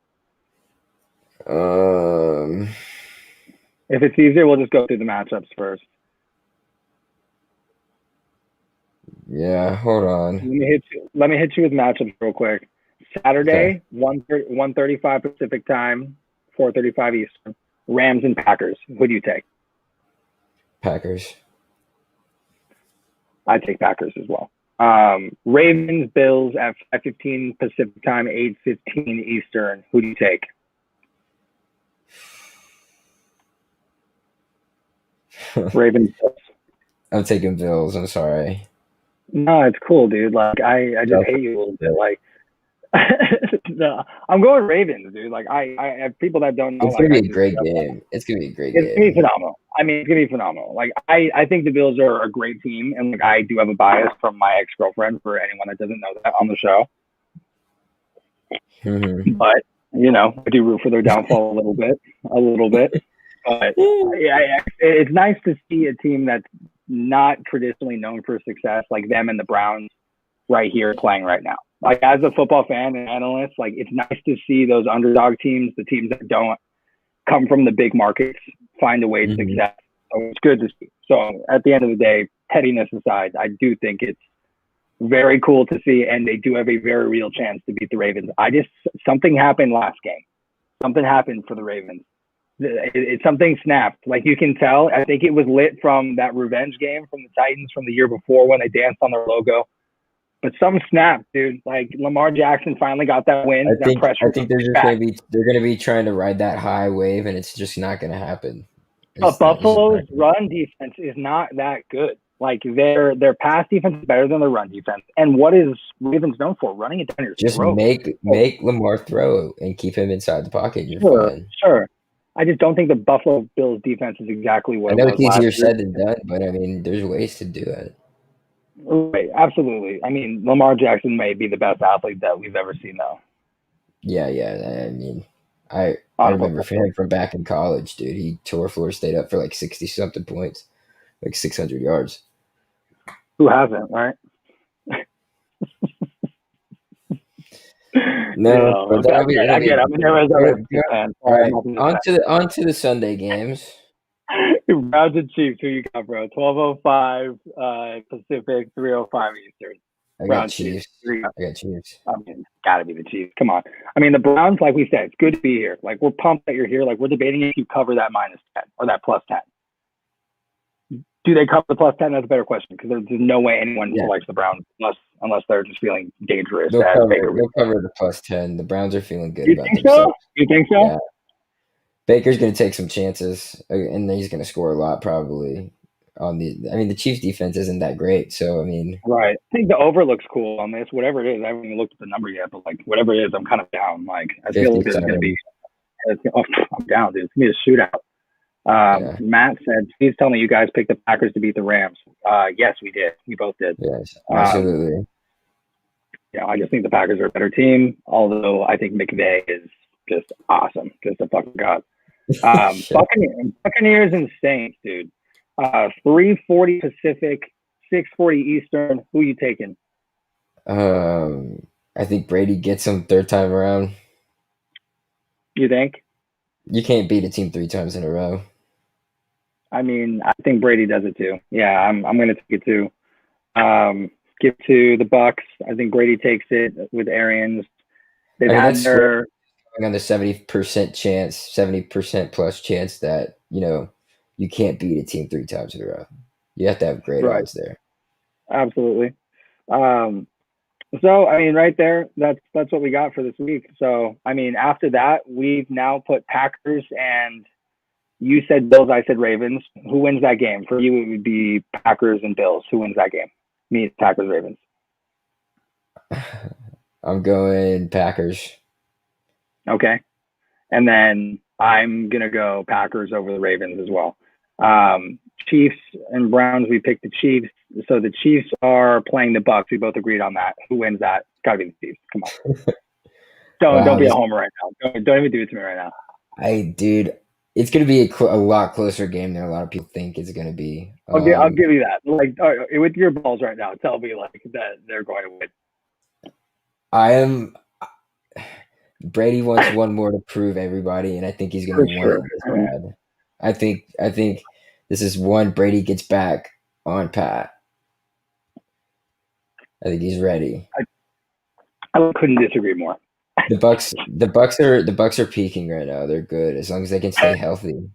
If it's easier, we'll just go through the matchups first. Yeah, hold on. Let me hit you with matchups real quick. Saturday, Okay. 1:35 Pacific time, 4:35 Eastern. Rams and Packers. Who do you take? Packers. I take Packers as well. Ravens, Bills at 5:15 Pacific time, 8:15 Eastern. Who do you take? Ravens. I'm taking Bills. I'm sorry. No, it's cool, dude. Like I just hate you a little bit. Like no, I'm going Ravens, dude. Like I have people that don't know. It's Like gonna I be a just great game. It's gonna be a great it's gonna be game. phenomenal. I mean, it's gonna be phenomenal. Like I think the Bills are a great team, and like I do have a bias from my ex girlfriend for anyone that doesn't know that on the show. Mm-hmm. But you know, I do root for their downfall a little bit. But yeah, it's nice to see a team that's not traditionally known for success, like them and the Browns, right here playing right now. Like as a football fan and analyst, like it's nice to see those underdog teams, the teams that don't come from the big markets, find a way to Mm-hmm. success. So it's good to see. So at the end of the day, pettiness aside, I do think it's very cool to see, and they do have a very real chance to beat the Ravens. Something happened last game. Something happened for the Ravens. Something snapped. Like you can tell. I think it was lit from that revenge game from the Titans from the year before when they danced on their logo. But something snapped, dude. Like Lamar Jackson finally got that win. I That think pressure they're just back. they're gonna be trying to ride that high wave, and it's just not gonna happen. But Buffalo's run defense is not that good. Like their pass defense is better than their run defense. And what is Ravens known for? Running it down your Just throat. make Lamar throw and keep him inside the pocket. You're Sure, fine. sure. I just don't think the Buffalo Bills defense is exactly what I it know was it's last easier year. said than done, but I mean, there's ways to do it. Right, absolutely. I mean, Lamar Jackson may be the best athlete that we've ever seen, though. Yeah. I mean, I On a remember football field. him from back in college, dude. He tore Florida State up for like 60 something points, like 600 yards. Who hasn't, right? No, but okay. that'll be I'm an Arizona fan. all right. I'm On to the Sunday games. Browns and Chiefs. Who you got, bro? 12:05 Pacific, 3:05 Eastern. I got Browns Chiefs. Chiefs. I got Chiefs. I mean, it's got to be the Chiefs. Come on. I mean, the Browns, like we said, it's good to be here. Like we're pumped that you're here. Like we're debating if you cover that -10 or that +10. Do they cover the +10? That's a better question because there's no way anyone selects the Browns unless they're just feeling dangerous. They'll cover the +10. The Browns are feeling good about themselves. You think so? Yeah. Baker's going to take some chances, and he's going to score a lot probably. I mean, the Chiefs' defense isn't that great, so I mean, right. I think the over looks cool on this. Whatever it is, I haven't even looked at the number yet, but like whatever it is, I'm kind of down. Like I feel like it's going to be. I'm down, dude. It's going to be a shootout. Matt said, please tell me you guys picked the Packers to beat the Rams. Yes, we did. We both did. Yes, absolutely. I just think the Packers are a better team, although I think McVay is just awesome. Just a fucking god. Buccaneers and Saints, dude. 3:40 Pacific, 6:40 Eastern. Who you taking? I think Brady gets him third time around. You think? You can't beat a team 3 times in a row. I mean, I think Brady does it too. Yeah, I'm gonna take it too. Give to the Bucks. I think Brady takes it with Arians. They've I mean, had that's square their on the 70% chance, 70% plus chance that, you can't beat a team 3 times in a row. You have to have great right. odds there. Absolutely. Um, so I mean, right there, that's what we got for this week. So I mean, after that, we've now put Packers and you said Bills, I said Ravens. Who wins that game? For you, it would be Packers and Bills. Who wins that game? Me, Packers, Ravens. I'm going Packers. Okay. And then I'm gonna go Packers over the Ravens as well. Chiefs and Browns, we picked the Chiefs. So the Chiefs are playing the Bucks. We both agreed on that. Who wins that? It's gotta be the Chiefs. Come on. Don't Wow, be a homer right now. Don't even do it to me right now. dude, it's gonna be a lot closer game than a lot of people think it's gonna be. I'll give you that. Like with your balls right now, tell me like that they're going to win. I am. Brady wants one more to prove everybody, and I think he's For gonna want it sure. this bad. I think this is one Brady gets back on Pat. I think he's ready. I couldn't disagree more. The Bucks are peaking right now. They're good as long as they can stay healthy.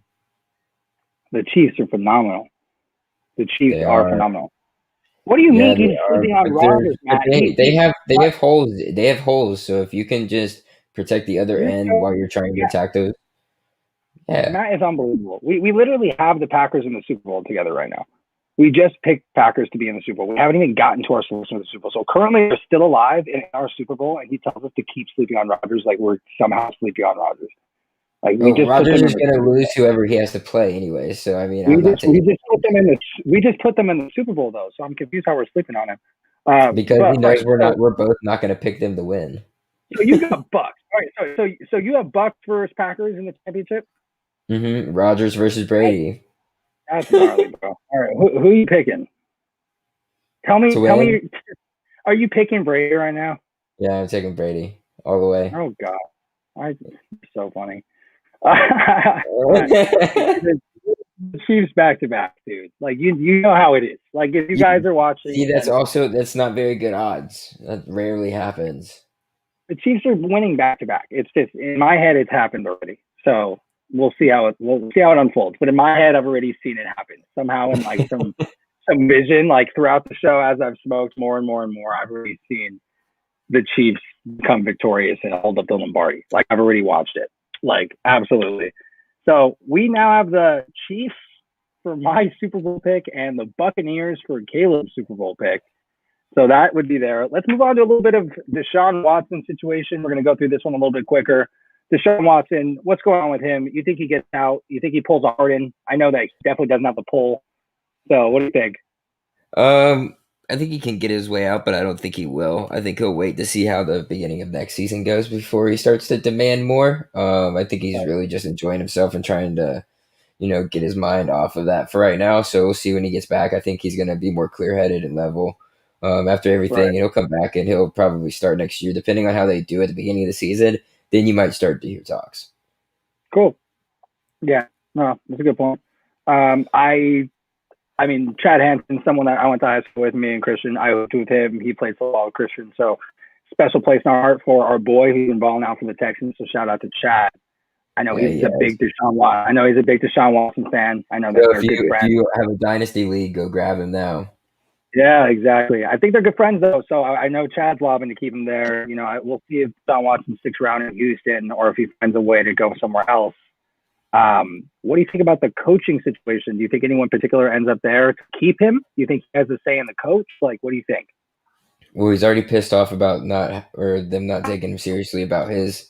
The Chiefs are phenomenal. The Chiefs They are are. phenomenal. What do you Yeah, mean they he's are. sleeping on But they're Rodgers, but Matt? they have holes. They have holes. So if you can just protect the other You're end while so you're trying to Matt, attack those, yeah. Matt is unbelievable. We literally have the Packers in the Super Bowl together right now. We just picked Packers to be in the Super Bowl. We haven't even gotten to our selection of the Super Bowl. So currently we're still alive in our Super Bowl, and he tells us to keep sleeping on Rodgers like we're somehow sleeping on Rodgers. Like we Well, just put Rodgers them in is the going to lose whoever he has to play anyway. So I mean, I'm not we taking just put them in the Super Bowl though. So I'm confused how we're sleeping on him. because he But knows right, so we're both not going to pick them to win. so you got Bucks. All right, so you have Bucks versus Packers in the championship. Rodgers versus That's, Brady that's gnarly, bro. All right, who are you picking? to Tell win. me, are you picking Brady right now? Yeah, I'm taking Brady all the way. Oh God, so funny. The Chiefs back to back, dude. Like you know how it is. Like if you guys are See, watching, then that's not very good odds. That rarely happens. the Chiefs are winning back to back. It's just in my head, it's happened already. So we'll see how it unfolds. But in my head, I've already seen it happen somehow in like some vision, like throughout the show as I've smoked more and more and more. I've already seen the Chiefs become victorious and hold up the Lombardi. Like I've already watched it. Like absolutely. So we now have the Chiefs for my Super Bowl pick and the Buccaneers for Caleb's Super Bowl pick. So that would be there. Let's move on to a little bit of Deshaun Watson situation. We're going to go through this one a little bit quicker. Deshaun Watson, what's going on with him? You think he gets out? You think he pulls a Harden? I know that he definitely doesn't have the pull. So what do you think? Um, I think he can get his way out, but I don't think he will. I think he'll wait to see how the beginning of next season goes before he starts to demand more. I think he's Right. really just enjoying himself and trying to, get his mind off of that for right now. So we'll see when he gets back. I think he's going to be more clear headed and level after everything. Right. And he'll come back and he'll probably start next year, depending on how they do at the beginning of the season. Then you might start to hear talks. Cool. Yeah. No, that's a good point. I mean, Chad Hansen, someone that I went to high school with, me and Christian. I hooped with him. He played football with Christian. So special place in our heart for our boy who's been balling out for the Texans. So shout out to Chad. I know Yeah, he's a yes. big Deshaun Watson. I know he's a big Deshaun Watson fan. I know that So they're good if friends. you have a dynasty league, go grab him now. Yeah, exactly. I think they're good friends though. So I know Chad's lobbing to keep him there. We'll see if Deshaun Watson sticks around in Houston or if he finds a way to go somewhere else. What do you think about the coaching situation? Do you think anyone particular ends up there to keep him? Do you think he has a say in the coach? Like, what do you think? Well, he's already pissed off about them not taking him seriously about his,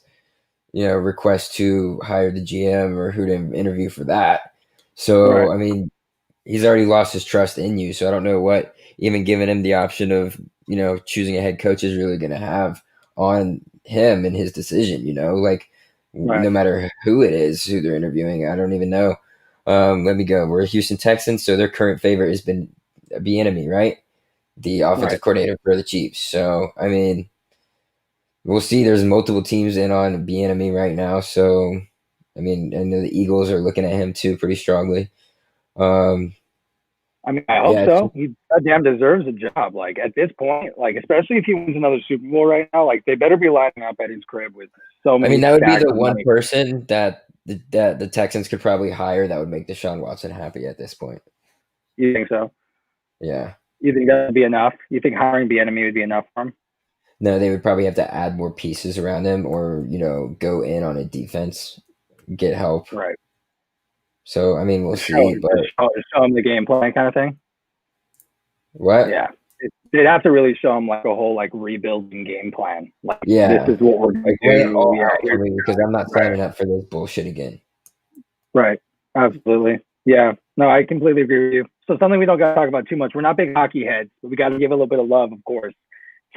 request to hire the GM or who to interview for that. So, Right, I mean, he's already lost his trust in you. So I don't know what even giving him the option of, choosing a head coach is really going to have on him and his decision, like right, no matter who it is, who they're interviewing. I don't even know. Let me go. We're Houston Texans. So their current favorite has been Bieniemy, right? The right, offensive coordinator for the Chiefs. So, I mean, we'll see. There's multiple teams in on Bieniemy right now. So, I mean, I know the Eagles are looking at him too pretty strongly. Um, I mean, I hope yeah, so. He goddamn deserves a job. Like at this point, like especially if he wins another Super Bowl right now, like they better be lining up at his crib with so I mean, many that would be stacks the of one money. person that the Texans could probably hire that would make Deshaun Watson happy at this point. You think so? Yeah. You think that would be enough? You think hiring Bieniemy would be enough for him? No, they would probably have to add more pieces around him or, go in on a defense, get help. Right. So, I mean, we'll Just show, see, but just show him the game plan kind of thing. what? Yeah. They'd have to really show him like a whole like rebuilding game plan. Like this Yeah. is what we're gonna Like lay it do. all Yeah. out for me because I'm not Right. signing up for this bullshit again. Right. Absolutely. Yeah. No, I completely agree with you. So something we don't got to talk about too much. We're not big hockey heads, but we got to give a little bit of love, of course.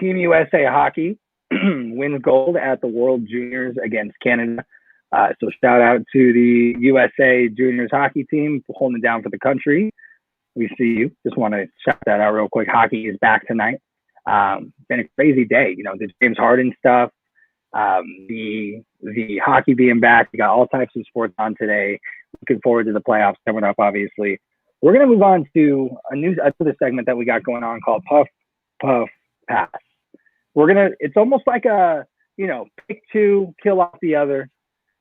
Team USA hockey wins gold at the World Juniors against Canada. So shout out to the USA Juniors hockey team for holding it down for the country. We see you. Just want to shout that out real quick. Hockey is back tonight. Been a crazy day. The James Harden stuff, the hockey being back. We got all types of sports on today. Looking forward to the playoffs coming up. Obviously, we're gonna move on to another segment that we got going on called Puff Puff Pass. It's almost like a pick two, kill off the other,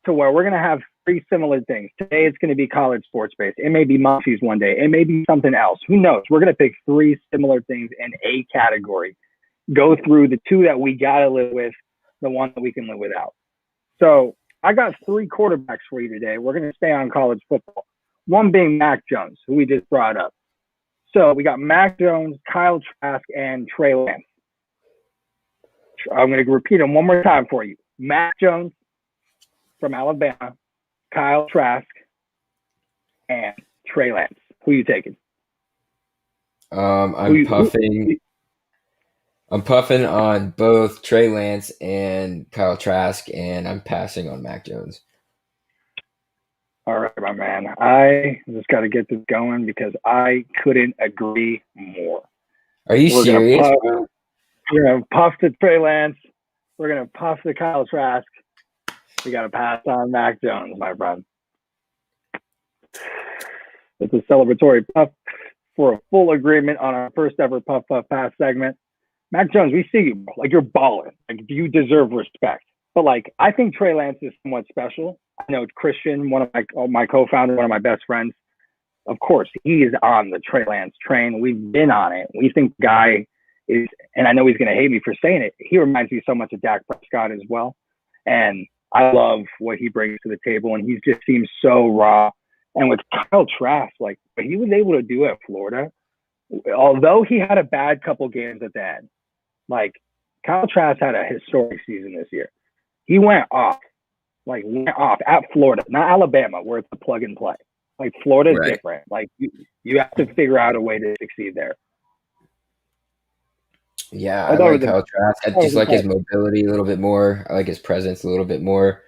to where we're gonna have three similar things. Today it's gonna be college sports based. It may be Muffy's one day. It may be something else. Who knows? We're gonna pick three similar things in a category. Go through the two that we gotta live with, the one that we can live without. So I got three quarterbacks for you today. We're going to stay on college football. One being Mac Jones, who we just brought up. So we got Mac Jones, Kyle Trask, and Trey Lance. I'm going to repeat them one more time for you. Mac Jones from Alabama, Kyle Trask, and Trey Lance. Who are you taking? I'm puffing on both Trey Lance and Kyle Trask, and I'm passing on Mac Jones. All right, my man. I just got to get this going because I couldn't agree more. Are you serious? We're going to puff to Trey Lance. We're going to puff to Kyle Trask. We got to pass on Mac Jones, my friend. It's a celebratory puff for a full agreement on our first ever Puff Puff Pass segment. Mac Jones, we see you, bro. Like, you're balling. Like, you deserve respect. But, like, I think Trey Lance is somewhat special. I know Christian, one of my co-founder, one of my best friends. Of course, he is on the Trey Lance train. We've been on it. We think the guy is, and I know he's going to hate me for saying it, he reminds me so much of Dak Prescott as well. And I love what he brings to the table, and he just seems so raw. And with Kyle Trask, like, what he was able to do at Florida, although he had a bad couple games at the end, like, Kyle Trask had a historic season this year. He went off at Florida, not Alabama, where it's a plug and play. Like, Florida is Right. different. Like, you have to figure out a way to succeed there. Yeah, I like Kyle Trask. I just like his mobility a little bit more. I like his presence a little bit more.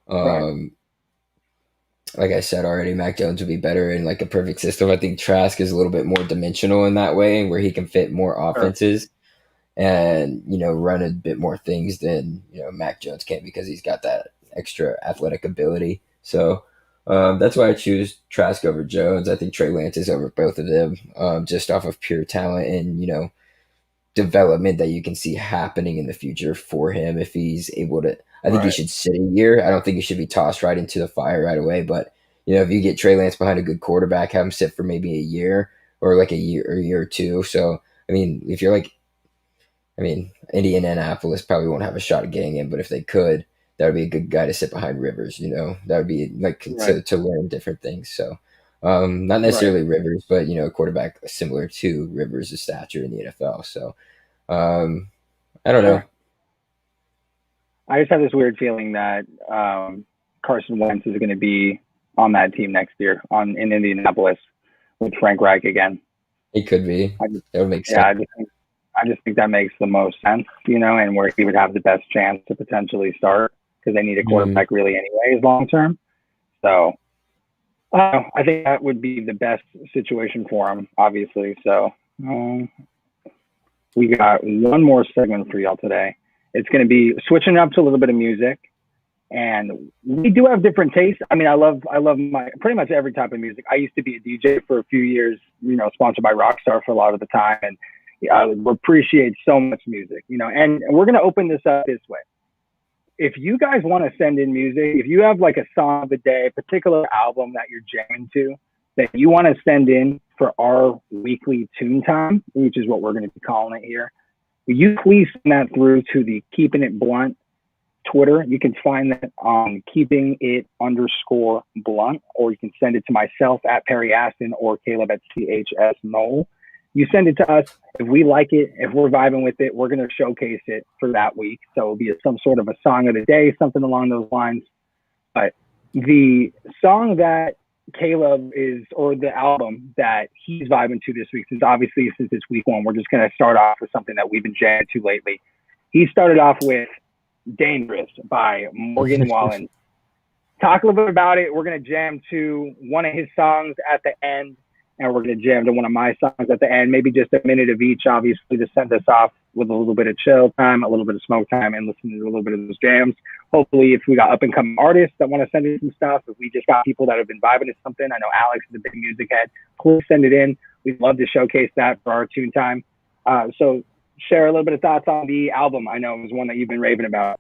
Right. Like I said already, Mac Jones would be better in like a perfect system. I think Trask is a little bit more dimensional in that way, where he can fit more offenses and run a bit more things than Mac Jones can because he's got that extra athletic ability. So that's why I choose Trask over Jones. I think Trey Lance is over both of them, just off of pure talent and development that you can see happening in the future for him if he's able to. I think he should sit a year. I don't think he should be tossed right into the fire right away. But if you get Trey Lance behind a good quarterback, have him sit for maybe a year or like a year or two. So I mean, if you're like, Indianapolis probably won't have a shot at getting him, but if they could, that would be a good guy to sit behind Rivers. That would be like to learn different things. So. Not necessarily Rivers, but a quarterback similar to Rivers' stature in the NFL. So I don't know. I just have this weird feeling that Carson Wentz is going to be on that team next year in Indianapolis with Frank Reich again. It could be. That would make sense. I just think that makes the most sense, and where he would have the best chance to potentially start because they need a quarterback really anyways long term. So I think that would be the best situation for him, obviously. So we got one more segment for y'all today. It's going to be switching up to a little bit of music. And we do have different tastes. I mean, I love my pretty much every type of music. I used to be a DJ for a few years, sponsored by Rockstar for a lot of the time, and I appreciate so much music, And we're gonna open this up this way. If you guys want to send in music, if you have like a song of the day, a particular album that you're jamming to, that you want to send in for our weekly tune time, which is what we're going to be calling it here, will you please send that through to the Keeping It Blunt Twitter? You can find that on keeping_it_blunt, or you can send it to myself at Perry Aston or Caleb at CHS Knoll. You send it to us. If we like it, if we're vibing with it, we're going to showcase it for that week. So it'll be some sort of a song of the day, something along those lines. But the song that Caleb is, or the album that he's vibing to this week, since it's week one, we're just going to start off with something that we've been jamming to lately. He started off with Dangerous by Morgan Wallen. Talk a little bit about it. We're going to jam to one of his songs at the end, and we're going to jam to one of my songs at the end, maybe just a minute of each, obviously, to send us off with a little bit of chill time, a little bit of smoke time, and listen to a little bit of those jams. Hopefully, if we got up-and-coming artists that want to send in some stuff, if we just got people that have been vibing to something, I know Alex is a big music head, please send it in. We'd love to showcase that for our tune time. So share a little bit of thoughts on the album. I know it was one that you've been raving about.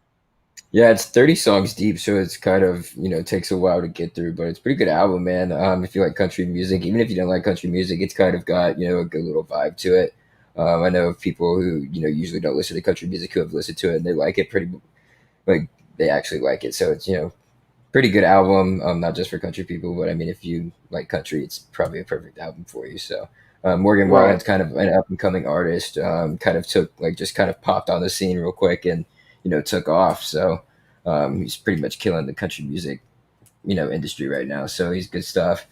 Yeah, it's 30 songs deep, so it's kind of, takes a while to get through, but it's a pretty good album, man. If you like country music, even if you don't like country music, it's kind of got, a good little vibe to it. I know of people who, usually don't listen to country music who have listened to it and they like it like, they actually like it. So it's, pretty good album, not just for country people, but I mean, if you like country, it's probably a perfect album for you. So Morgan Wallen's kind of an up and coming artist, kind of popped on the scene real quick and, took off. So he's pretty much killing the country music, industry right now. So he's good stuff.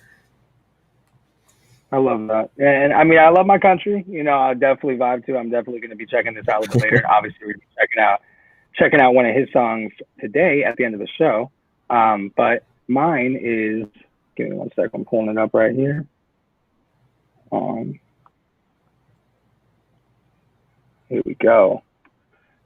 I love that. And I mean, I love my country. I definitely vibe to. I'm definitely going to be checking this out a little later. Obviously, we're checking out one of his songs today at the end of the show. But mine is, give me one second. I'm pulling it up right here. Here we go.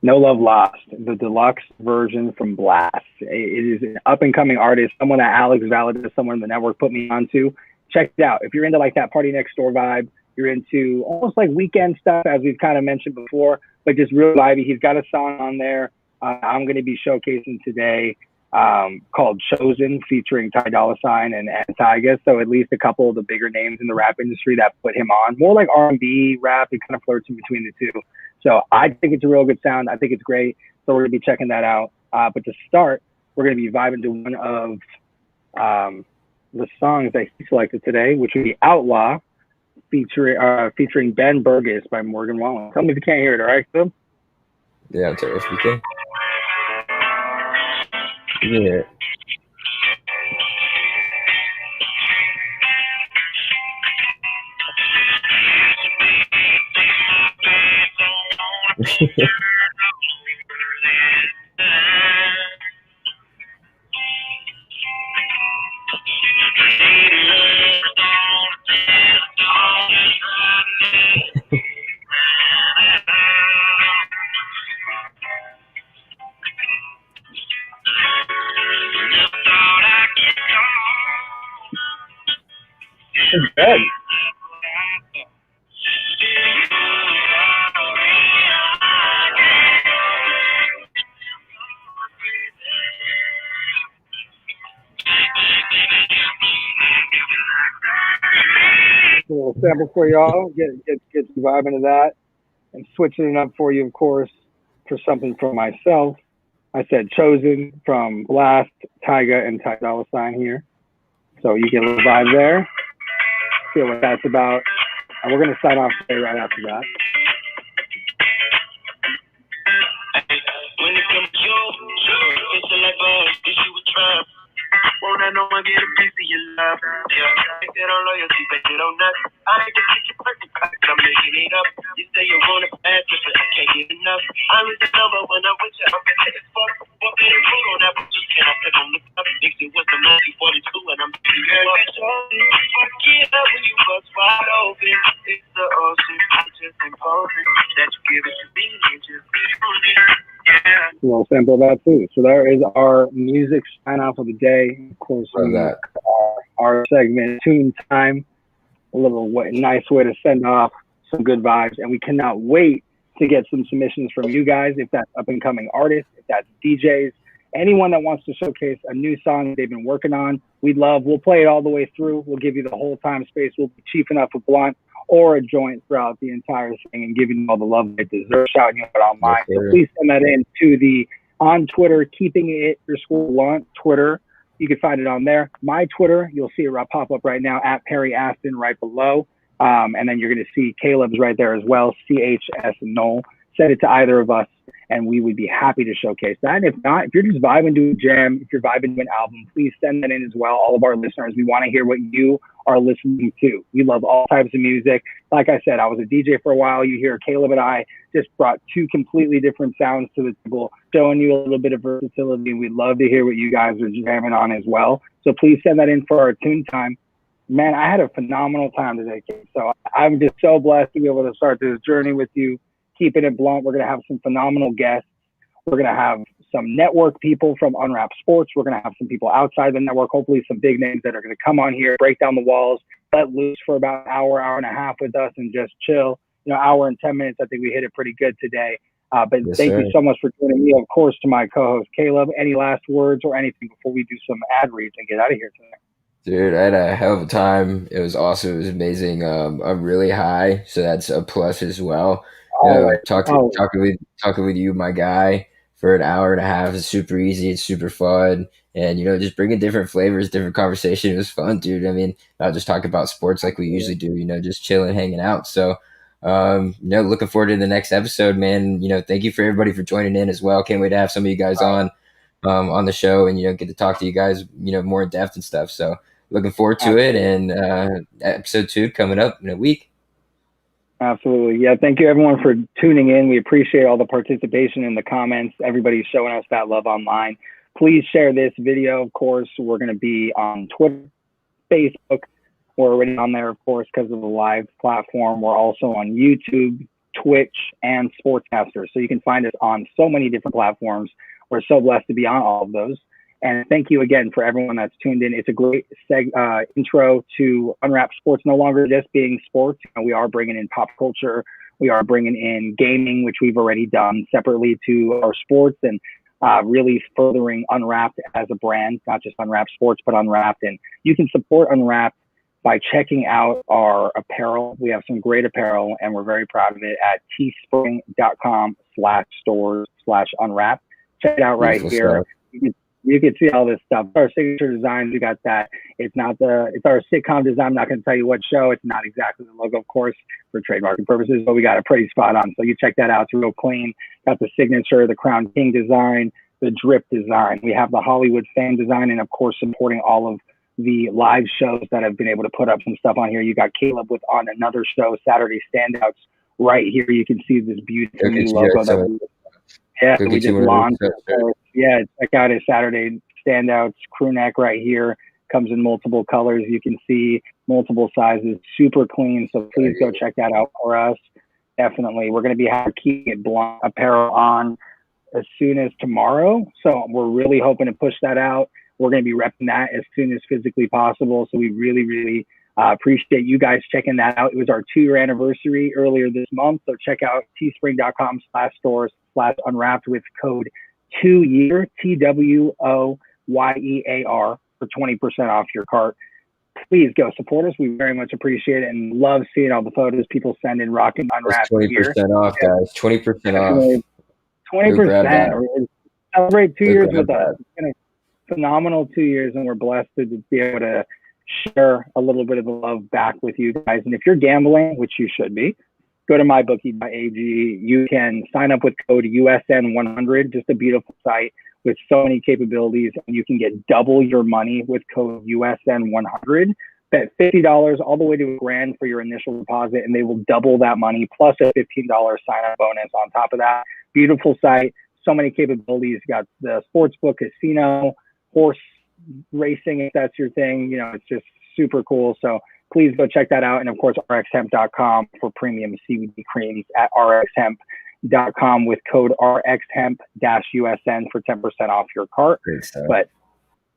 No Love Lost, the deluxe version from Blast. It is an up-and-coming artist, someone that Alex Validus, someone in the network, put me onto. Check it out. If you're into like that party next door vibe, you're into almost like weekend stuff, as we've kind of mentioned before, but just real vibey. He's got a song on there I'm going to be showcasing today called Chosen, featuring Ty Dolla $ign and Tyga. So at least a couple of the bigger names in the rap industry that put him on. More like R&B rap. It kind of flirts in between the two. So I think it's a real good sound. I think it's great. So we're going to be checking that out. But to start, we're going to be vibing to one of the songs that he selected today, which would be Outlaw, featuring Ben Burgess by Morgan Wallen. Tell me if you can't hear it, all right, Phil? Yeah, I'll tell you if you can. You can hear it. It's good. A little sample for y'all. Get you vibing to that, and switching it up for you, of course, for something from myself. I said Chosen from Blast, Tyga, and Ty Dolla $ign here. So you get a little vibe there. Feel what that's about. And we're going to sign off today right after that. When it comes to you, it's like issue with Trump. Won't I know I get a piece of your love? Yeah, take that on loyalty, but you don't know. I ain't the picture perfect, I'm making it up. You say you want a bad trip, but I can't get enough. I'm with the number when I'm with you, I'm better as fuck. Walking in food on that, but just can't pick on the cup. Mix it with the 1942, and I'm beating you up. Get up when you bust wide open. It's the ocean, I just ain't posing. That you give it to me and just be on it. Yeah. a little sample of that too. So there is our music sign off of the day. Of course, Love we that. our segment Tune Time, a little nice way to send off some good vibes, and we cannot wait to get some submissions from you guys. If that's up and coming artists, if that's DJs, anyone that wants to showcase a new song they've been working on, we'll play it all the way through. We'll give you the whole time space. We'll be cheap enough a blunt or a joint throughout the entire thing and giving you all the love they deserve, shouting you out online. Yes, So please send that in to the on Twitter, keeping it underscore blunt Twitter. You can find it on there. My Twitter, you'll see it pop up right now at Perry Aston right below. And then you're going to see Caleb's right there as well, CHS Noel. Send it to either of us, and we would be happy to showcase that. And if not, if you're just vibing to a jam, if you're vibing to an album, please send that in as well. All of our listeners, we want to hear what you are listening to. We love all types of music. Like I said, I was a DJ for a while. You hear Caleb and I just brought two completely different sounds to the table, showing you a little bit of versatility. We'd love to hear what you guys are jamming on as well. So please send that in for our tune time. Man, I had a phenomenal time today, Kate. So I'm just so blessed to be able to start this journey with you, keeping it blunt. We're going to have some phenomenal guests. We're going to have some network people from Unwrapped Sports. We're going to have some people outside the network, hopefully some big names that are going to come on here, break down the walls, let loose for about an hour, hour and a half with us and just chill. Hour and 10 minutes, I think we hit it pretty good today. But Yes, thank sir. you so much for joining me. Of course, to my co-host, Caleb, any last words or anything before we do some ad reads and get out of here today? Dude, I had a hell of a time. It was awesome. It was amazing. I'm really high, so that's a plus as well. Always. Talking with you, my guy, for an hour and a half is super easy. It's super fun, and just bringing different flavors, different conversation. It was fun, dude. I mean, not just talk about sports like we usually do. Just chilling, hanging out. So, looking forward to the next episode, man. Thank you for everybody for joining in as well. Can't wait to have some of you guys on the show and get to talk to you guys more in depth and stuff. So looking forward to it, and episode 2 coming up in a week. Absolutely. Yeah. Thank you everyone for tuning in. We appreciate all the participation in the comments. Everybody's showing us that love online. Please share this video. Of course, we're going to be on Twitter, Facebook. We're already on there, of course, because of the live platform. We're also on YouTube, Twitch, and Sportscaster. So you can find us on so many different platforms. We're so blessed to be on all of those. And thank you again for everyone that's tuned in. It's a great intro to Unwrapped Sports, no longer just being sports. We are bringing in pop culture. We are bringing in gaming, which we've already done separately to our sports, and really furthering Unwrapped as a brand, not just Unwrapped Sports, but Unwrapped. And you can support Unwrapped by checking out our apparel. We have some great apparel, and we're very proud of it at teespring.com/stores/unwrapped. Check it out right here. You can see all this stuff. Our signature designs, we got that. It's our sitcom design. I'm not going to tell you what show. It's not exactly the logo, of course, for trademarking purposes, but we got it pretty spot on. So you check that out. It's real clean. Got the signature, the Crown King design, the drip design. We have the Hollywood fan design, and of course, supporting all of the live shows that have been able to put up some stuff on here. You got Caleb on another show, Saturday Standouts, right here. You can see this beautiful new logo that we just launched. Yeah, check out his Saturday Standouts crew neck right here. Comes in multiple colors. You can see multiple sizes, super clean. So please go check that out for us. Definitely. We're going to be keeping it blunt apparel on as soon as tomorrow. So we're really hoping to push that out. We're going to be repping that as soon as physically possible. So we really, really appreciate you guys checking that out. It was our 2-year anniversary earlier this month. So check out teespring.com/stores/unwrapped with code 2YEAR, TWOYEAR, for 20% off your cart. Please go support us. We very much appreciate it and love seeing all the photos people send in rocking Unwrapped 20% off, guys. 20% off. 20%. Celebrate 2 years with us. It's been a phenomenal 2 years, and we're blessed to be able to share a little bit of the love back with you guys. And if you're gambling, which you should be, go to mybookie.ag. You can sign up with code USN100, just a beautiful site with so many capabilities, and you can get double your money with code USN100. Bet $50 all the way to $1,000 for your initial deposit, and they will double that money plus a $15 sign-up bonus on top of that. Beautiful site, so many capabilities. You got the sportsbook, casino, horse racing, if that's your thing. It's just super cool. So please go check that out. And of course, rxhemp.com for premium CBD creams at RX Hemp. unwrappedsports.com with code RXHemp-USN for 10% off your cart. Great stuff. But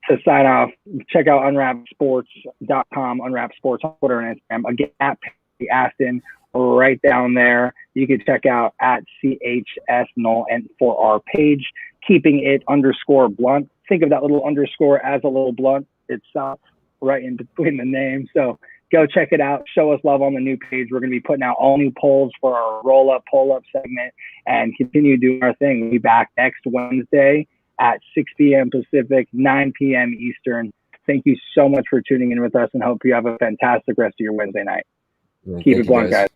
to sign off, check out unwrappedsports.com, Unwrapped Sports on Twitter and Instagram. Again, at Perry Aston, right down there. You can check out at CHS Null and for our page, keeping it _blunt. Think of that little underscore as a little blunt itself, right in between the names. So go check it out. Show us love on the new page. We're going to be putting out all new polls for our roll-up, pull-up segment and continue doing our thing. We'll be back next Wednesday at 6 p.m. Pacific, 9 p.m. Eastern. Thank you so much for tuning in with us and hope you have a fantastic rest of your Wednesday night. Yeah, Keep it blunt, guys.